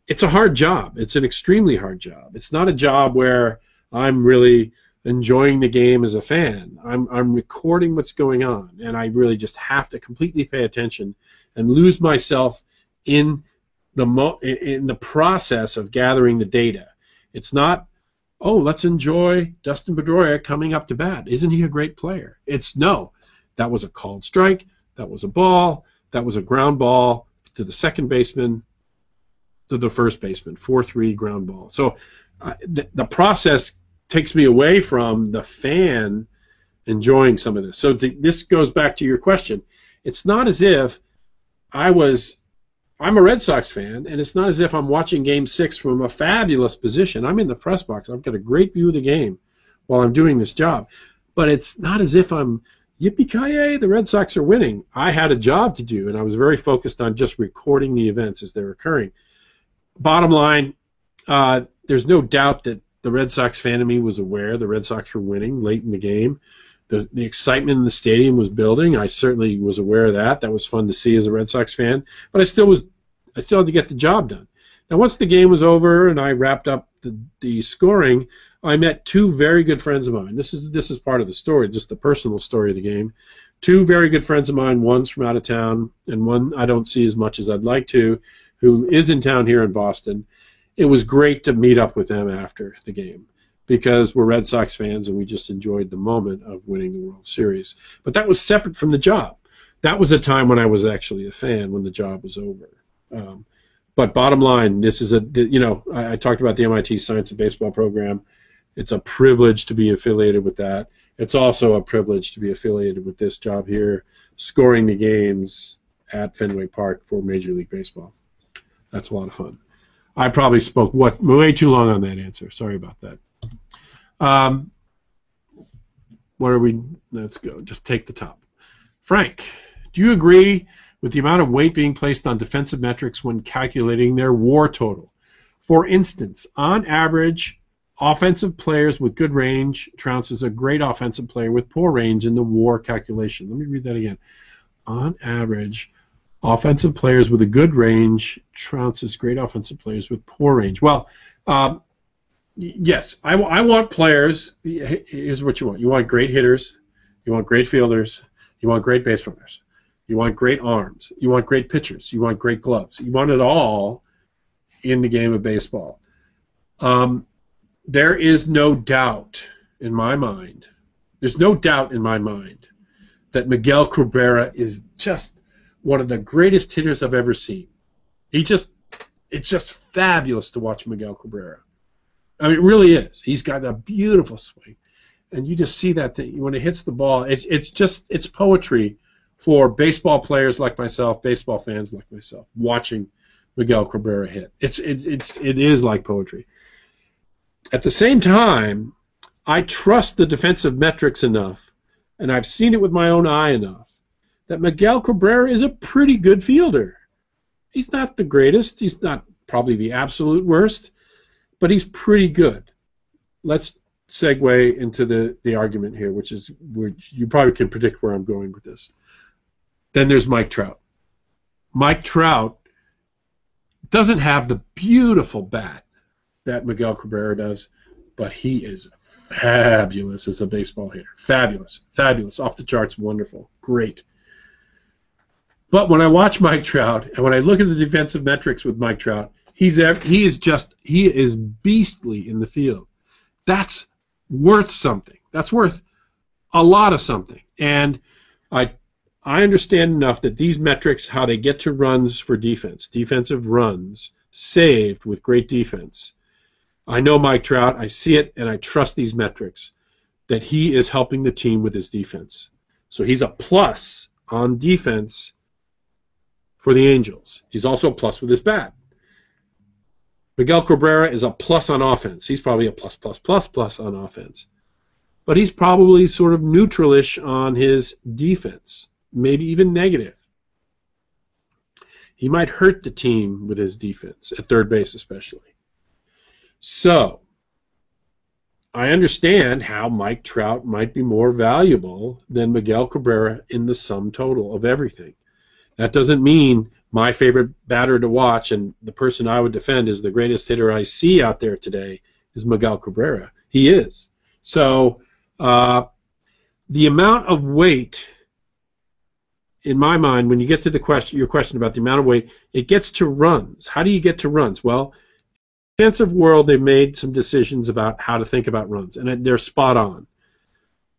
It's a hard job. It's an extremely hard job. It's not a job where I'm really enjoying the game as a fan. I'm recording what's going on, and I really just have to completely pay attention and lose myself in the process of gathering the data. It's not, oh, let's enjoy Dustin Pedroia coming up to bat. Isn't he a great player? It's no, that was a called strike, that was a ball, that was a ground ball to the second baseman, to the first baseman, 4-3 ground ball. So the process takes me away from the fan enjoying some of this. So this goes back to your question. It's not as if I'm a Red Sox fan, and it's not as if I'm watching Game 6 from a fabulous position. I'm in the press box. I've got a great view of the game while I'm doing this job. But it's not as if I'm, yippee-ki-yay, the Red Sox are winning. I had a job to do, and I was very focused on just recording the events as they're occurring. Bottom line, there's no doubt that the Red Sox fan of me was aware the Red Sox were winning late in the game. The excitement in the stadium was building. I certainly was aware of that. That was fun to see as a Red Sox fan. But I still had to get the job done. Now, once the game was over and I wrapped up the scoring, I met two very good friends of mine. This is part of the story, just the personal story of the game. Two very good friends of mine, one's from out of town, and one I don't see as much as I'd like to, who is in town here in Boston. It was great to meet up with them after the game because we're Red Sox fans and we just enjoyed the moment of winning the World Series. But that was separate from the job. That was a time when I was actually a fan, when the job was over. But bottom line, this is I talked about the MIT Science of Baseball program. It's a privilege to be affiliated with that. It's also a privilege to be affiliated with this job here, scoring the games at Fenway Park for Major League Baseball. That's a lot of fun. I probably spoke way too long on that answer. Sorry about that. What are we? Let's go. Just take the top. Frank, do you agree with the amount of weight being placed on defensive metrics when calculating their WAR total? For instance, on average, offensive players with good range trounces a great offensive player with poor range in the WAR calculation. Let me read that again. On average, offensive players with a good range trounces great offensive players with poor range. Well, yes, I want players. Here's what you want. You want great hitters. You want great fielders. You want great base runners. You want great arms. You want great pitchers. You want great gloves. You want it all in the game of baseball. There is no doubt in my mind. There's no doubt in my mind that Miguel Cabrera is just one of the greatest hitters I've ever seen. It's just fabulous to watch Miguel Cabrera. I mean, it really is. He's got a beautiful swing, and you just see that thing when it hits the ball. It's poetry for baseball players like myself, baseball fans like myself, watching Miguel Cabrera hit. It is like poetry. At the same time, I trust the defensive metrics enough, and I've seen it with my own eye enough, that Miguel Cabrera is a pretty good fielder. He's not the greatest. He's not probably the absolute worst, but he's pretty good. Let's segue into the argument here, which you probably can predict where I'm going with this. Then there's Mike Trout. Mike Trout doesn't have the beautiful bat that Miguel Cabrera does, but he is fabulous as a baseball hitter. Fabulous. Fabulous. Off the charts. Wonderful. Great. But when I watch Mike Trout, and when I look at the defensive metrics with Mike Trout, he is beastly in the field. That's worth something. That's worth a lot of something. And I understand enough that these metrics, how they get to runs for defense, defensive runs, saved with great defense. I know Mike Trout. I see it, and I trust these metrics, that he is helping the team with his defense. So he's a plus on defense for the Angels. He's also a plus with his bat. Miguel Cabrera is a plus on offense. He's probably a plus on offense. But he's probably sort of neutral-ish on his defense, maybe even negative. He might hurt the team with his defense, at third base especially. So, I understand how Mike Trout might be more valuable than Miguel Cabrera in the sum total of everything. That doesn't mean my favorite batter to watch and the person I would defend is the greatest hitter I see out there today is Miguel Cabrera. He is. So, the amount of weight, in my mind, when you get to your question about the amount of weight, it gets to runs. How do you get to runs? Well, in the defensive world, they've made some decisions about how to think about runs, and they're spot on.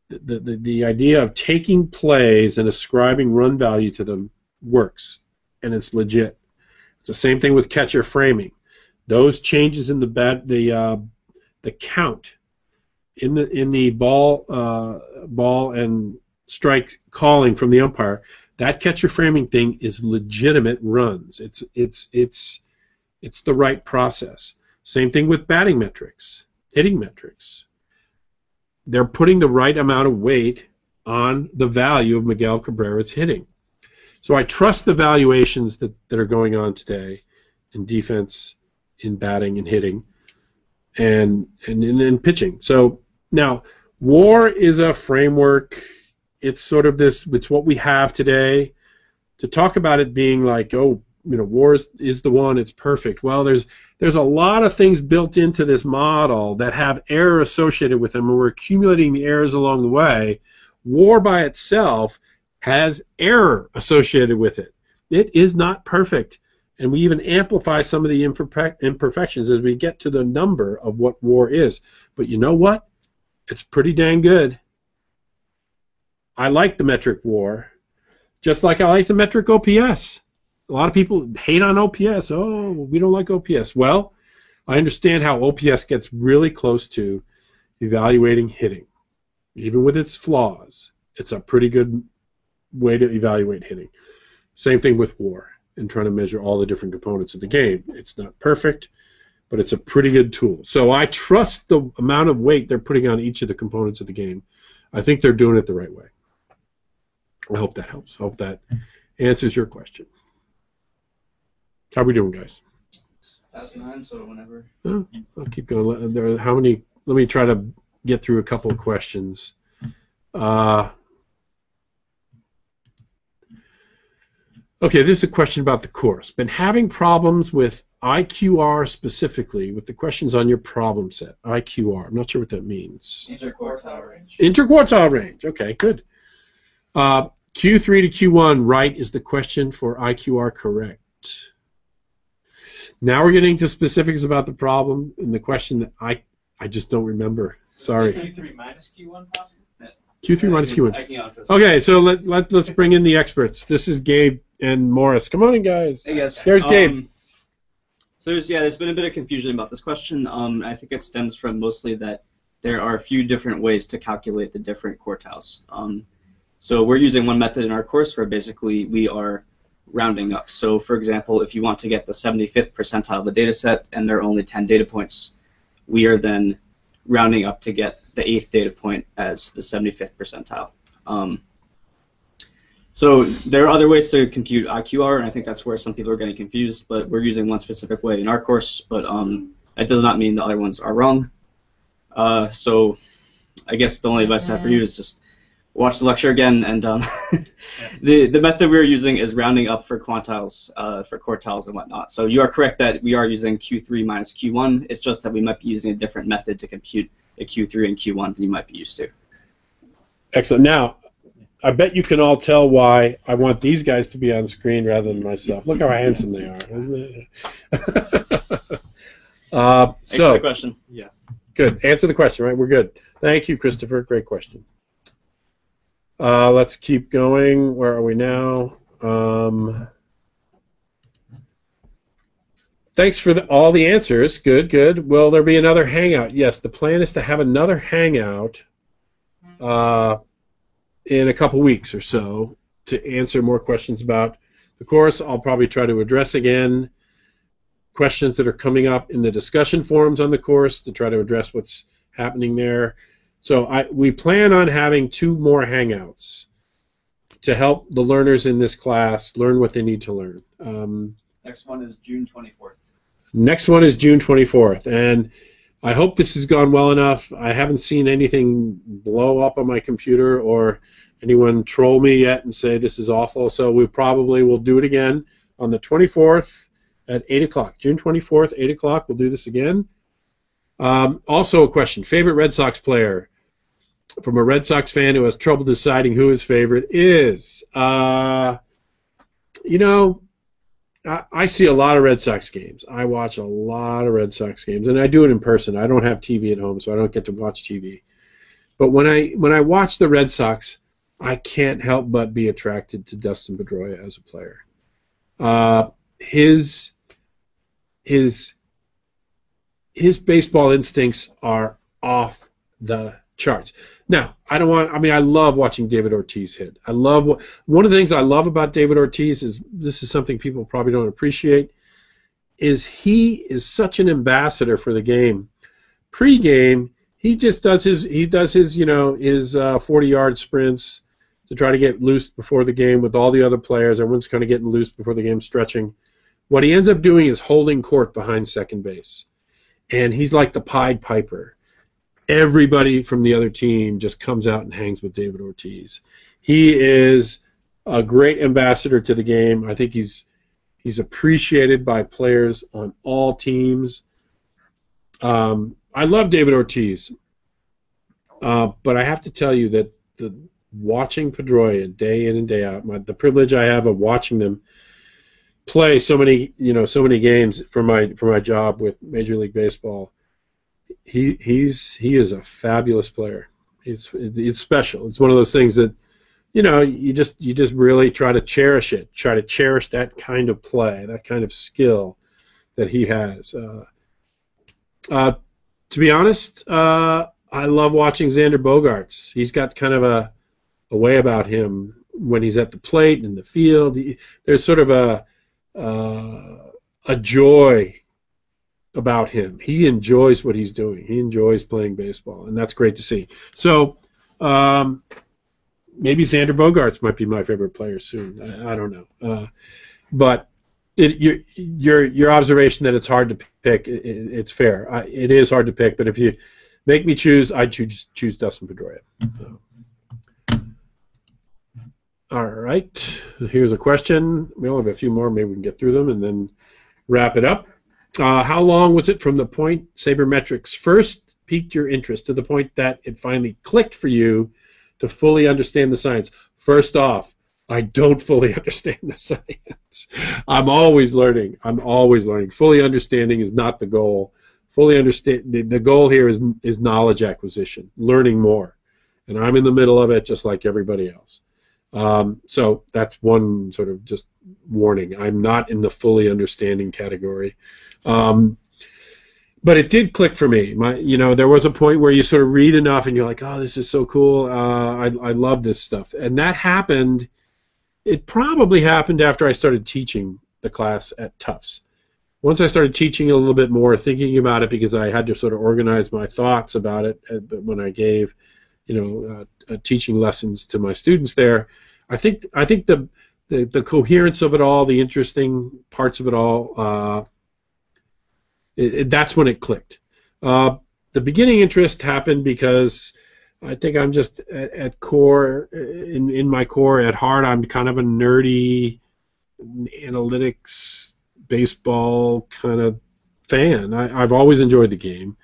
The idea of taking plays and ascribing run value to them works, and it's legit. It's the same thing with catcher framing. Those changes in the count in the ball and strike calling from the umpire, that catcher framing thing is legitimate runs. It's the right process. Same thing with batting metrics, hitting metrics. They're putting the right amount of weight on the value of Miguel Cabrera's hitting. So I trust the valuations that are going on today in defense, in batting, and hitting, and in pitching. So now, WAR is a framework. It's sort of it's what we have today. To talk about it being like, WAR is the one, it's perfect. Well, there's a lot of things built into this model that have error associated with them, and we're accumulating the errors along the way. WAR by itself has error associated with it. It is not perfect, and we even amplify some of the imperfections as we get to the number of what WAR is. But you know what? It's pretty dang good. I like the metric WAR, just like I like the metric OPS. A lot of people hate on OPS. Oh, we don't like OPS. Well, I understand how OPS gets really close to evaluating hitting. Even with its flaws, it's a pretty good way to evaluate hitting. Same thing with WAR and trying to measure all the different components of the game. It's not perfect, but it's a pretty good tool. So I trust the amount of weight they're putting on each of the components of the game. I think they're doing it the right way. I hope that helps. I hope that answers your question. How are we doing, guys? Past 9, so whenever. Oh, I'll keep going. How many? Let me try to get through a couple of questions. Okay, this is a question about the course. Been having problems with IQR specifically, with the questions on your problem set. IQR. I'm not sure what that means. Interquartile range. Interquartile range. Okay, good. Q3 to Q1, right, is the question for IQR correct? Now we're getting to specifics about the problem and the question that I just don't remember. Sorry. Q3 minus Q1 possible? Q3 minus Q1. Okay, so let's bring in the experts. This is Gabe and Morris. Come on in, guys. Hey, guys. There's Gabe. So there's been a bit of confusion about this question. I think it stems from mostly that there are a few different ways to calculate the different quartiles. So we're using one method in our course where basically we are rounding up. So for example, if you want to get the 75th percentile of the data set and there are only 10 data points, we are then rounding up to get the 8th data point as the 75th percentile. So there are other ways to compute IQR, and I think that's where some people are getting confused, but we're using one specific way in our course, but that does not mean the other ones are wrong. So I guess the only advice I have for you is just watch the lecture again, and the method we're using is rounding up for quantiles, for quartiles and whatnot. So you are correct that we are using Q3 minus Q1. It's just that we might be using a different method to compute a Q3 and Q1 than you might be used to. Excellent. Now, I bet you can all tell why I want these guys to be on screen rather than myself. Look how handsome they are. Answer the question. Yes. Good. Answer the question, right? We're good. Thank you, Christopher. Great question. Let's keep going. Where are we now? Thanks for all the answers. Good, good. Will there be another hangout? Yes, the plan is to have another hangout in a couple weeks or so to answer more questions about the course. I'll probably try to address again questions that are coming up in the discussion forums on the course to try to address what's happening there. So we plan on having 2 more hangouts to help the learners in this class learn what they need to learn. Next one is June 24th. Next one is June 24th, and I hope this has gone well enough. I haven't seen anything blow up on my computer or anyone troll me yet and say this is awful, so we probably will do it again on the 24th at 8 o'clock. June 24th, 8 o'clock, we'll do this again. Also a question, favorite Red Sox player? From a Red Sox fan who has trouble deciding who his favorite is. You know, I see a lot of Red Sox games. I watch a lot of Red Sox games, and I do it in person. I don't have TV at home, so I don't get to watch TV. But when I watch the Red Sox, I can't help but be attracted to Dustin Pedroia as a player. His baseball instincts are off the charts. Now, I love watching David Ortiz hit. One of the things I love about David Ortiz is, this is something people probably don't appreciate, is he is such an ambassador for the game. Pre-game, he just does his 40-yard sprints to try to get loose before the game with all the other players. Everyone's kind of getting loose before the game, stretching. What he ends up doing is holding court behind second base. And he's like the Pied Piper. Everybody from the other team just comes out and hangs with David Ortiz. He is a great ambassador to the game. I think he's appreciated by players on all teams. I love David Ortiz, but I have to tell you that watching Pedroia day in and day out, the privilege I have of watching them play so many games for my job with Major League Baseball. He is a fabulous player. It's special. It's one of those things that you just really try to cherish it, try to cherish that kind of play, that kind of skill that he has. To be honest, I love watching Xander Bogaerts. He's got kind of a way about him when he's at the plate and in the field. There's sort of a joy about him. He enjoys what he's doing. He enjoys playing baseball, and that's great to see. So maybe Xander Bogaerts might be my favorite player soon. I don't know. But your observation that it's hard to pick, it's fair. It is hard to pick, but if you make me choose, I'd choose Dustin Pedroia. All right. Here's a question. We only have a few more. Maybe we can get through them and then wrap it up. How long was it from the point sabermetrics first piqued your interest to the point that it finally clicked for you to fully understand the science? First off, I don't fully understand the science. I'm always learning. Fully understanding is not the goal. Fully understand. The goal here is knowledge acquisition, learning more, and I'm in the middle of it, just like everybody else. So that's one sort of just warning. I'm not in the fully understanding category. But it did click for me. There was a point where you sort of read enough and you're like, oh, this is so cool. I love this stuff. And that happened. It probably happened after I started teaching the class at Tufts. Once I started teaching a little bit more, thinking about it, because I had to sort of organize my thoughts about it when I gave, teaching lessons to my students there. I think the coherence of it all, the interesting parts of it all, that's when it clicked. The beginning interest happened because I think I'm just at core, in my core, at heart, I'm kind of a nerdy analytics baseball kind of fan. I've always enjoyed the game.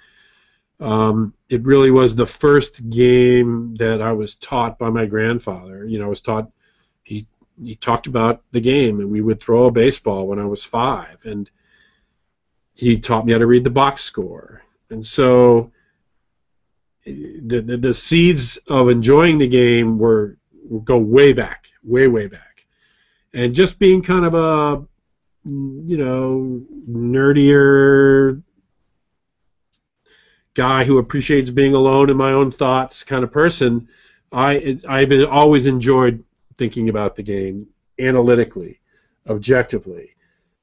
It really was the first game that I was taught by my grandfather. I was taught, he talked about the game, and we would throw a baseball when I was 5, and he taught me how to read the box score. And so the seeds of enjoying the game go way back, way back. And just being kind of a, nerdier guy who appreciates being alone in my own thoughts kind of person, I've always enjoyed thinking about the game analytically, objectively.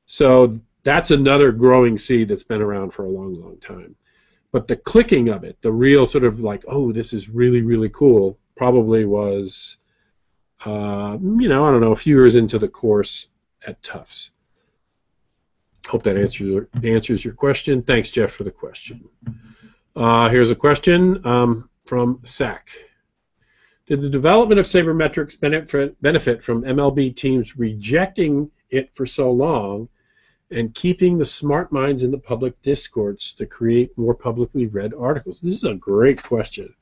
So that's another growing seed that's been around for a long, long time. But the clicking of it, the real sort of like, oh, this is really, really cool, probably was, I don't know, a few years into the course at Tufts. Hope that answers your question. Thanks, Jeff, for the question. Here's a question from SAC. Did the development of sabermetrics benefit from MLB teams rejecting it for so long and keeping the smart minds in the public discourse to create more publicly read articles? This is a great question.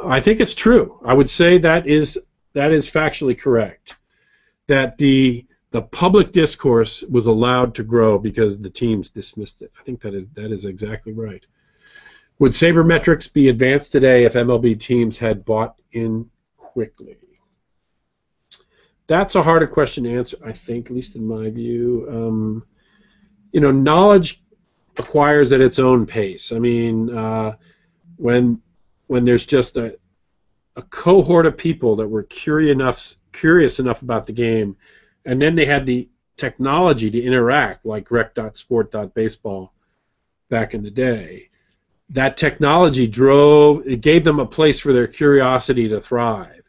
I think it's true. I would say that is factually correct, that the public discourse was allowed to grow because the teams dismissed it. I think that is exactly right. Would sabermetrics be advanced today if MLB teams had bought in quickly? That's a harder question to answer, I think, at least in my view. Knowledge acquires at its own pace. I mean, when there's just a cohort of people that were curious enough about the game, and then they had the technology to interact, like rec.sport.baseball back in the day, that technology gave them a place for their curiosity to thrive.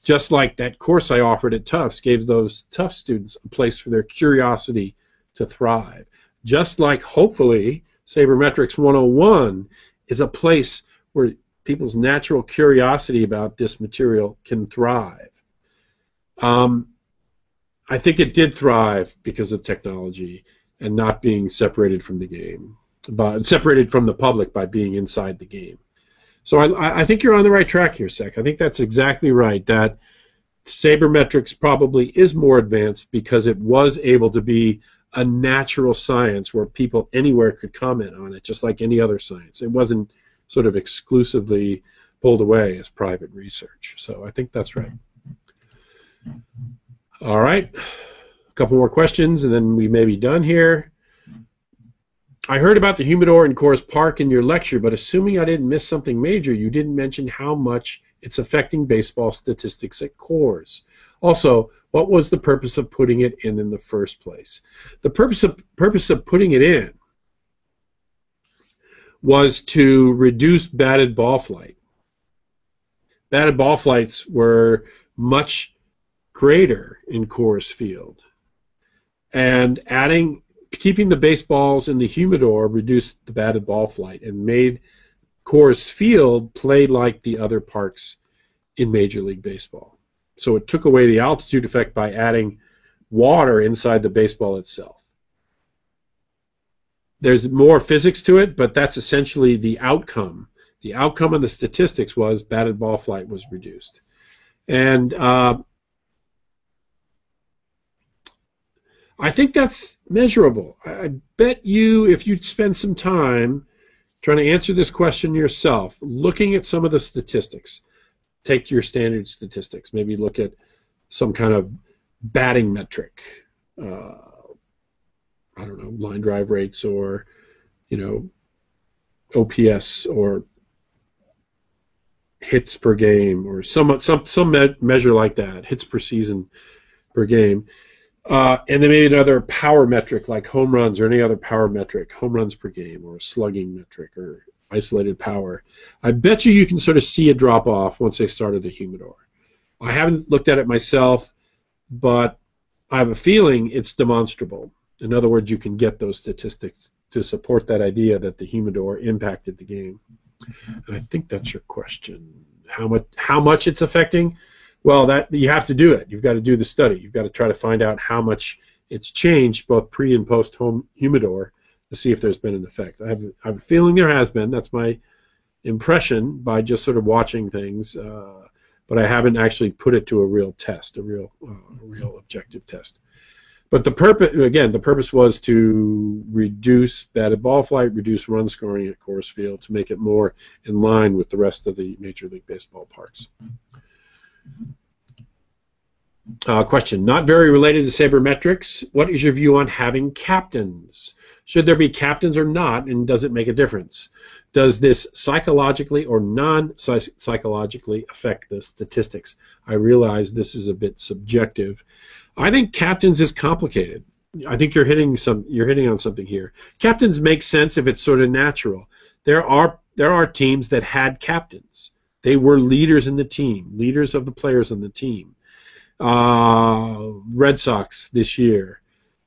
Just like that course I offered at Tufts gave those Tufts students a place for their curiosity to thrive. Just like, hopefully, Sabermetrics 101 is a place where people's natural curiosity about this material can thrive. I think it did thrive because of technology and not being separated from the game, but separated from the public by being inside the game. So I think you're on the right track here, Sek. I think that's exactly right, that sabermetrics probably is more advanced because it was able to be a natural science where people anywhere could comment on it, just like any other science. It wasn't sort of exclusively pulled away as private research. So I think that's right. All right. A couple more questions, and then we may be done here. I heard about the humidor in Coors Park in your lecture, but assuming I didn't miss something major, you didn't mention how much it's affecting baseball statistics at Coors. Also, what was the purpose of putting it in the first place? The purpose of putting it in was to reduce batted ball flight. Batted ball flights were much greater in Coors Field, and keeping the baseballs in the humidor reduced the batted ball flight and made Coors Field play like the other parks in Major League Baseball. So it took away the altitude effect by adding water inside the baseball itself. There's more physics to it, but that's essentially the outcome. The outcome of the statistics was batted ball flight was reduced. And I think that's measurable. I bet you, if you'd spend some time trying to answer this question yourself, looking at some of the statistics, take your standard statistics, maybe look at some kind of batting metric, I don't know, line drive rates, or, OPS, or hits per game, or some measure like that, hits per season per game. And then maybe another power metric like home runs, or any other power metric, home runs per game, or a slugging metric, or isolated power. I bet you can sort of see a drop off once they started the humidor. I haven't looked at it myself, but I have a feeling it's demonstrable. In other words, you can get those statistics to support that idea that the humidor impacted the game. And I think that's your question. How much it's affecting? Well, that you have to do it. You've got to do the study. You've got to try to find out how much it's changed, both pre and post home humidor, to see if there's been an effect. I have a feeling there has been. That's my impression by just sort of watching things, but I haven't actually put it to a real test, a real objective test. But the purpose was to reduce batted ball flight, reduce run scoring at Coors Field, to make it more in line with the rest of the Major League Baseball parks. Question, not very related to sabermetrics. What is your view on having captains? Should there be captains or not, and does it make a difference? Does this psychologically or non-psychologically affect the statistics? I realize this is a bit subjective. I think captains is complicated. I think you're hitting on something here. Captains make sense if it's sort of natural. There are teams that had captains. They were leaders in the team, leaders of the players on the team. Red Sox this year.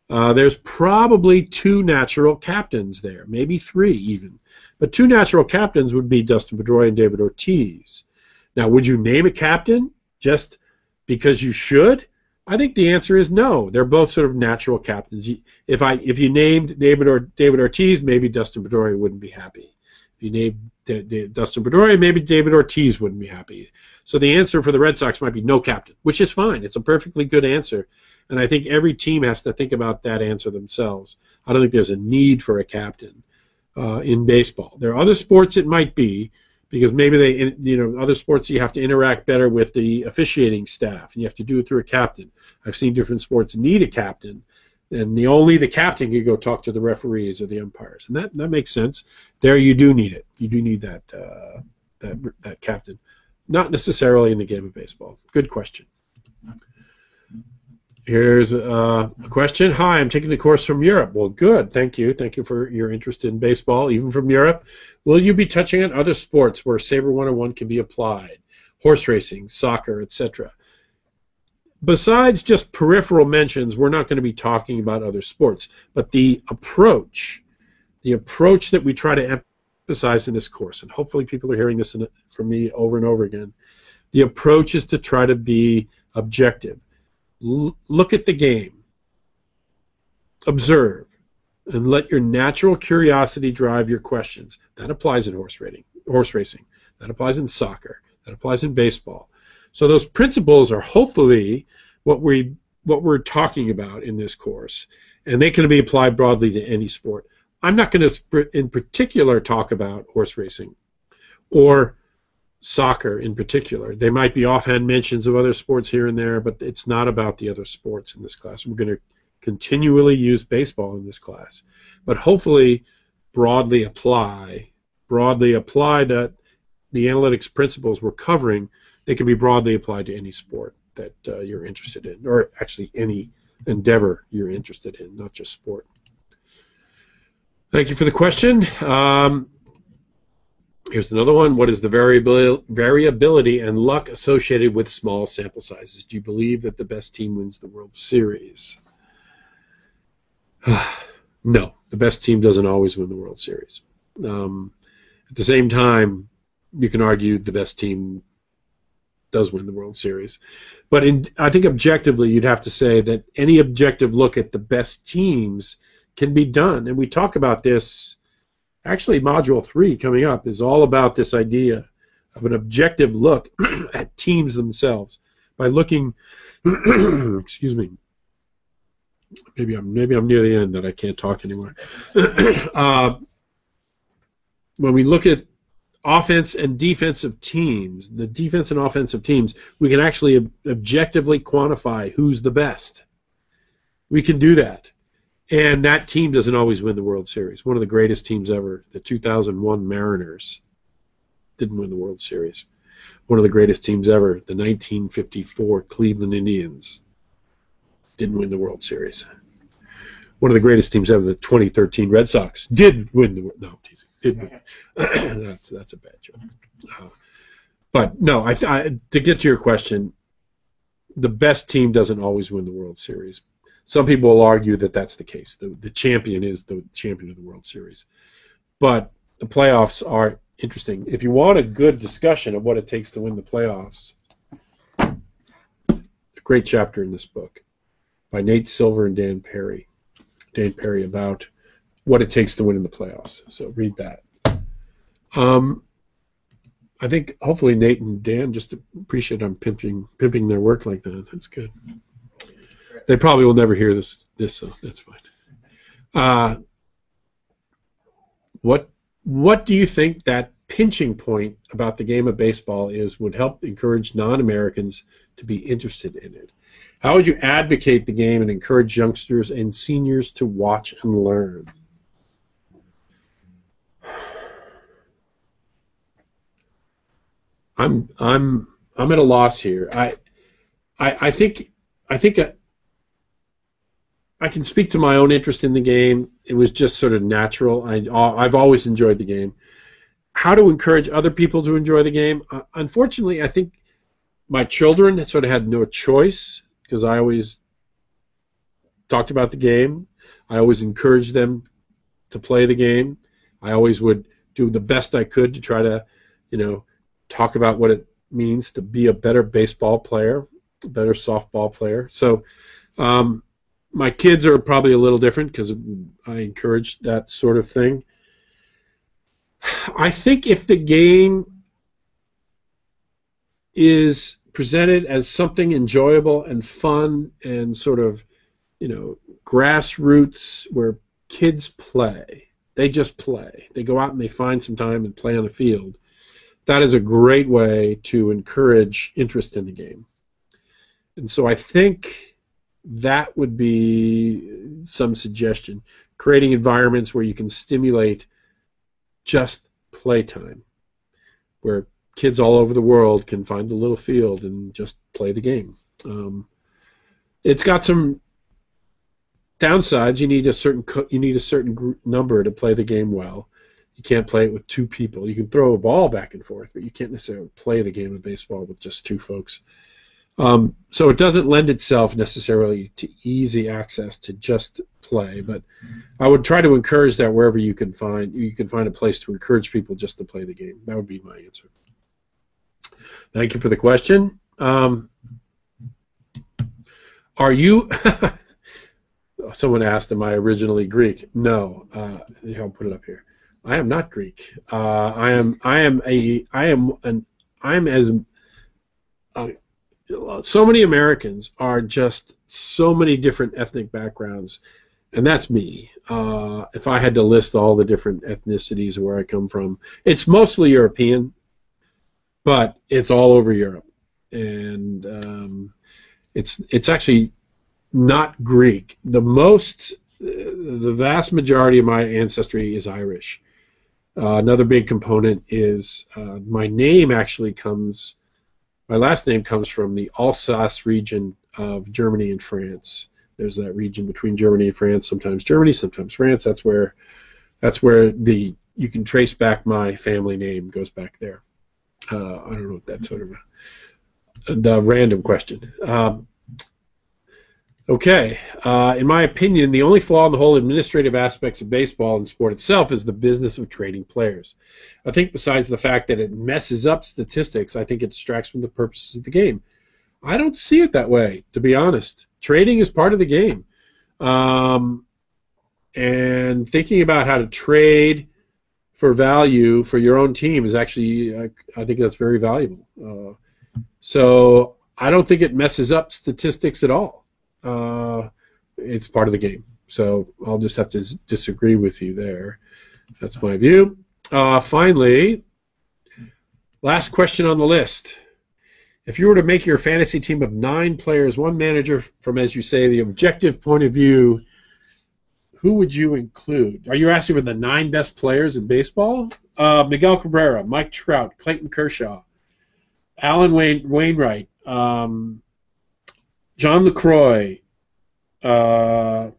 There's probably 2 natural captains there, maybe 3 even. But 2 natural captains would be Dustin Pedroia and David Ortiz. Now, would you name a captain just because you should? I think the answer is no. They're both sort of natural captains. If you named David Ortiz, maybe Dustin Pedroia wouldn't be happy. If you named Dustin Pedroia, maybe David Ortiz wouldn't be happy. So the answer for the Red Sox might be no captain, which is fine. It's a perfectly good answer. And I think every team has to think about that answer themselves. I don't think there's a need for a captain in baseball. There are other sports it might be, because maybe other sports you have to interact better with the officiating staff, and you have to do it through a captain. I've seen different sports need a captain, and only the captain can go talk to the referees or the umpires, and that makes sense. There you do need it. You do need that captain. Not necessarily in the game of baseball. Good question. Here's a question. Hi, I'm taking the course from Europe. Well, good. Thank you. Thank you for your interest in baseball, even from Europe. Will you be touching on other sports where Sabre 101 can be applied? Horse racing, soccer, etc. Besides just peripheral mentions, we're not going to be talking about other sports. But the approach that we try to emphasize in this course, and hopefully people are hearing this from me over and over again, the approach is to try to be objective. Look at the game, observe, and let your natural curiosity drive your questions. That applies in horse racing. That applies in soccer. That applies in baseball. So those principles are hopefully what we're talking about in this course, and they can be applied broadly to any sport. I'm not going to, in particular, talk about horse racing or soccer in particular. They might be offhand mentions of other sports here and there, but it's not about the other sports in this class. We're going to continually use baseball in this class, but hopefully broadly apply that the analytics principles we're covering, they can be broadly applied to any sport that you're interested in, or actually any endeavor you're interested in, not just sport. Thank you for the question. Here's another one. What is the variability and luck associated with small sample sizes? Do you believe that the best team wins the World Series? No, the best team doesn't always win the World Series. At the same time, you can argue the best team does win the World Series. But I think objectively, you'd have to say that any objective look at the best teams can be done. And we talk about this, actually Module 3 coming up is all about this idea of an objective look at teams themselves by looking, excuse me, maybe I'm near the end that I can't talk anymore. When we look at offense and defensive teams, the defense and offensive teams, we can actually objectively quantify who's the best. We can do that. And that team doesn't always win the World Series. One of the greatest teams ever, the 2001 Mariners, didn't win the World Series. One of the greatest teams ever, the 1954 Cleveland Indians, didn't win the World Series. One of the greatest teams ever, the 2013 Red Sox, did win the World. No, I'm teasing. Did win. That's a bad joke. But no, to get to your question, the best team doesn't always win the World Series. Some people will argue that that's the case. The champion is the champion of the World Series. But the playoffs are interesting. If you want a good discussion of what it takes to win the playoffs, a great chapter in this book by Nate Silver and Dan Perry. Dan Perry about what it takes to win in the playoffs. So read that. I think hopefully Nate and Dan just appreciate I'm pimping their work like that. That's good. They probably will never hear this, so that's fine. What do you think that pinching point about the game of baseball would help encourage non-Americans to be interested in it? How would you advocate the game and encourage youngsters and seniors to watch and learn? I'm at a loss here. I think I can speak to my own interest in the game. It was just sort of natural. I've always enjoyed the game. How to encourage other people to enjoy the game? Unfortunately, I think my children sort of had no choice because I always talked about the game. I always encouraged them to play the game. I always would do the best I could to try to, talk about what it means to be a better baseball player, a better softball player. So my kids are probably a little different because I encouraged that sort of thing. I think if the game is presented as something enjoyable and fun and sort of, grassroots where kids play, they just play. They go out and they find some time and play on the field. That is a great way to encourage interest in the game. And so I think that would be some suggestion. Creating environments where you can stimulate just playtime, where kids all over the world can find a little field and just play the game. It's got some downsides. You need a certain number to play the game well. You can't play it with two people. You can throw a ball back and forth, but you can't necessarily play the game of baseball with just two folks. So it doesn't lend itself necessarily to easy access to just play, but I would try to encourage that wherever you can find a place to encourage people just to play the game. That would be my answer. Thank you for the question. Are you? Someone asked, "Am I originally Greek?" No. I'll put it up here. I am not Greek. So many Americans are just so many different ethnic backgrounds, and that's me. If I had to list all the different ethnicities where I come from, it's mostly European. but it's all over Europe, and it's actually not Greek. The vast majority of my ancestry is Irish. Another big component is my last name comes from the Alsace region of Germany and France. There's that region between Germany and France, sometimes Germany, sometimes France. That's where you can trace back my family name, goes back there. I don't know if that's sort of a random question. Okay. In my opinion, the only flaw in the whole administrative aspects of baseball and sport itself is the business of trading players. I think besides the fact that it messes up statistics, I think it distracts from the purposes of the game. I don't see it that way, to be honest. Trading is part of the game. And thinking about how to trade for value for your own team is actually, I think that's very valuable. So I don't think it messes up statistics at all. It's part of the game. So I'll just have to disagree with you there. That's my view. Finally, last question on the list. If you were to make your fantasy team of 9 players, 1 manager from, as you say, the objective point of view, who would you include? Are you asking for the 9 best players in baseball? Miguel Cabrera, Mike Trout, Clayton Kershaw, Alan Wainwright, John LaCroix, third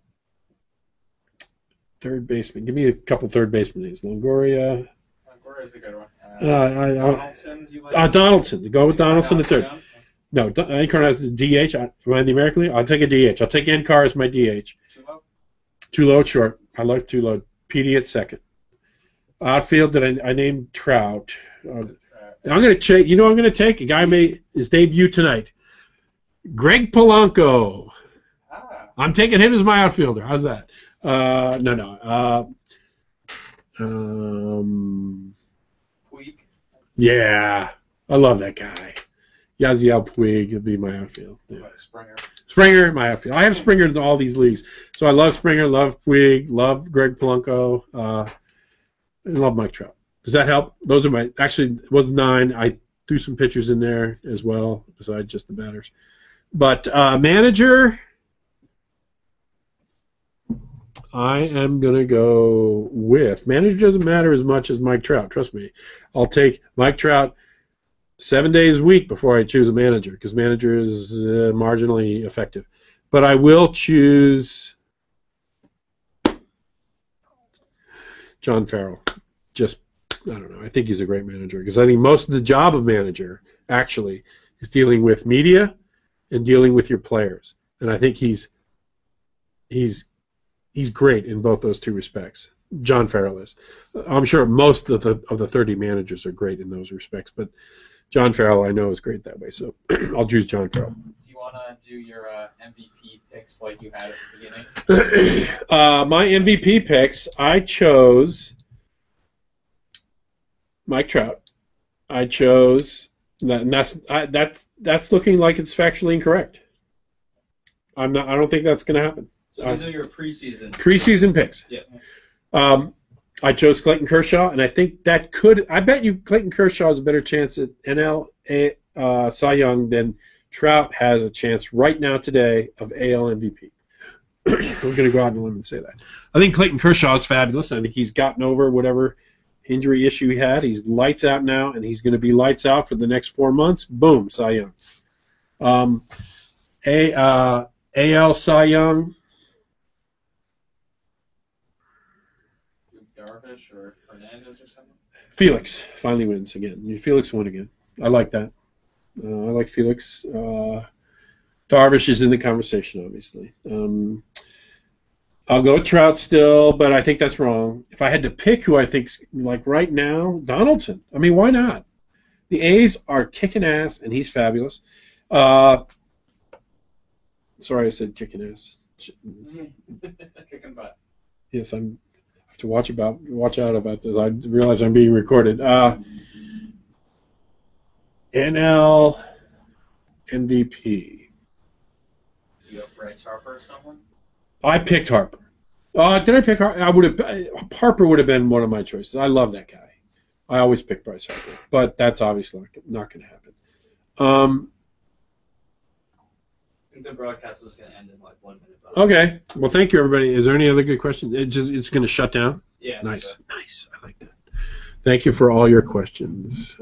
baseman. Give me a couple third baseman names. Longoria. Longoria's a good one. Donaldson. Do you like Donaldson. Go with Donaldson at third. Encarnacion? No, Encarnacion DH. Am I the American League? I'll take a DH. I'll take Encar as my DH. Too low, short. I like too low. PD at second. Outfield, I named Trout. I'm going to take. You know, I'm going to take a guy made his debut tonight. Greg Polanco. I'm taking him as my outfielder. How's that? No. Puig. Yeah, I love that guy. Yasiel Puig would be my outfield. Yeah. Springer, my outfield. I have Springer in all these leagues, so I love Springer, love Puig, love Greg Polanco, and love Mike Trout. Does that help? Those are my. Actually, it was 9. I threw some pitchers in there as well, besides just the batters. But manager, I am going to go with manager. Doesn't matter as much as Mike Trout. Trust me. I'll take Mike Trout 7 days a week before I choose a manager, because manager is marginally effective. But I will choose John Farrell. Just, I don't know. I think he's a great manager, because I think most of the job of manager actually is dealing with media and dealing with your players. And I think he's great in both those two respects. John Farrell is. I'm sure most of the 30 managers are great in those respects, but John Farrell I know is great that way. So I'll choose John Farrell. Do you want to do your MVP picks like you had at the beginning? My MVP picks, I chose Mike Trout. I chose that, and that's looking like it's factually incorrect. I don't think that's going to happen. So these are your preseason picks. Yeah. I chose Clayton Kershaw, and I think that could. I bet you Clayton Kershaw has a better chance at NL Cy Young than Trout has a chance right now today of AL MVP. I'm going to go out on a limb and say that. I think Clayton Kershaw is fabulous. I think he's gotten over whatever injury issue he had. He's lights out now, and he's going to be lights out for the next 4 months. Boom, Cy Young. AL Cy Young. Darvish or Hernandez or something? Felix finally wins again. Felix won again. I like that. I like Felix. Darvish is in the conversation, obviously. I'll go with Trout still, but I think that's wrong. If I had to pick who I think's like right now, Donaldson. I mean, why not? The A's are kicking ass, and he's fabulous. Sorry, I said kicking ass. Kicking butt. Yes, I have to watch out about this. I realize I'm being recorded. NL MVP. You have Bryce Harper or someone? I picked Harper. Did I pick Harper? Harper would have been one of my choices. I love that guy. I always pick Bryce Harper, but that's obviously not going to happen. I think the broadcast is going to end in like 1 minute. Okay. Well, thank you, everybody. Is there any other good questions? It's going to shut down? Yeah. Nice. Nice. I like that. Thank you for all your questions.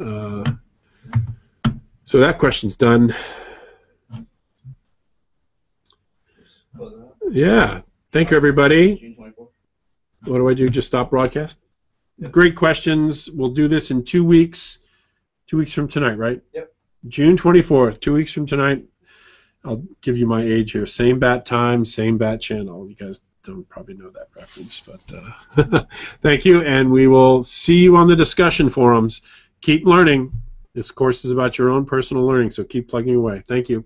So that question's done. Yeah. Thank you, everybody. June 24th. What do I do? Just stop broadcast? Yep. Great questions. We'll do this in 2 weeks. 2 weeks from tonight, right? Yep. June 24th, 2 weeks from tonight. I'll give you my age here. Same bat time, same bat channel. You guys don't probably know that reference, but thank you, and we will see you on the discussion forums. Keep learning. This course is about your own personal learning, so keep plugging away. Thank you.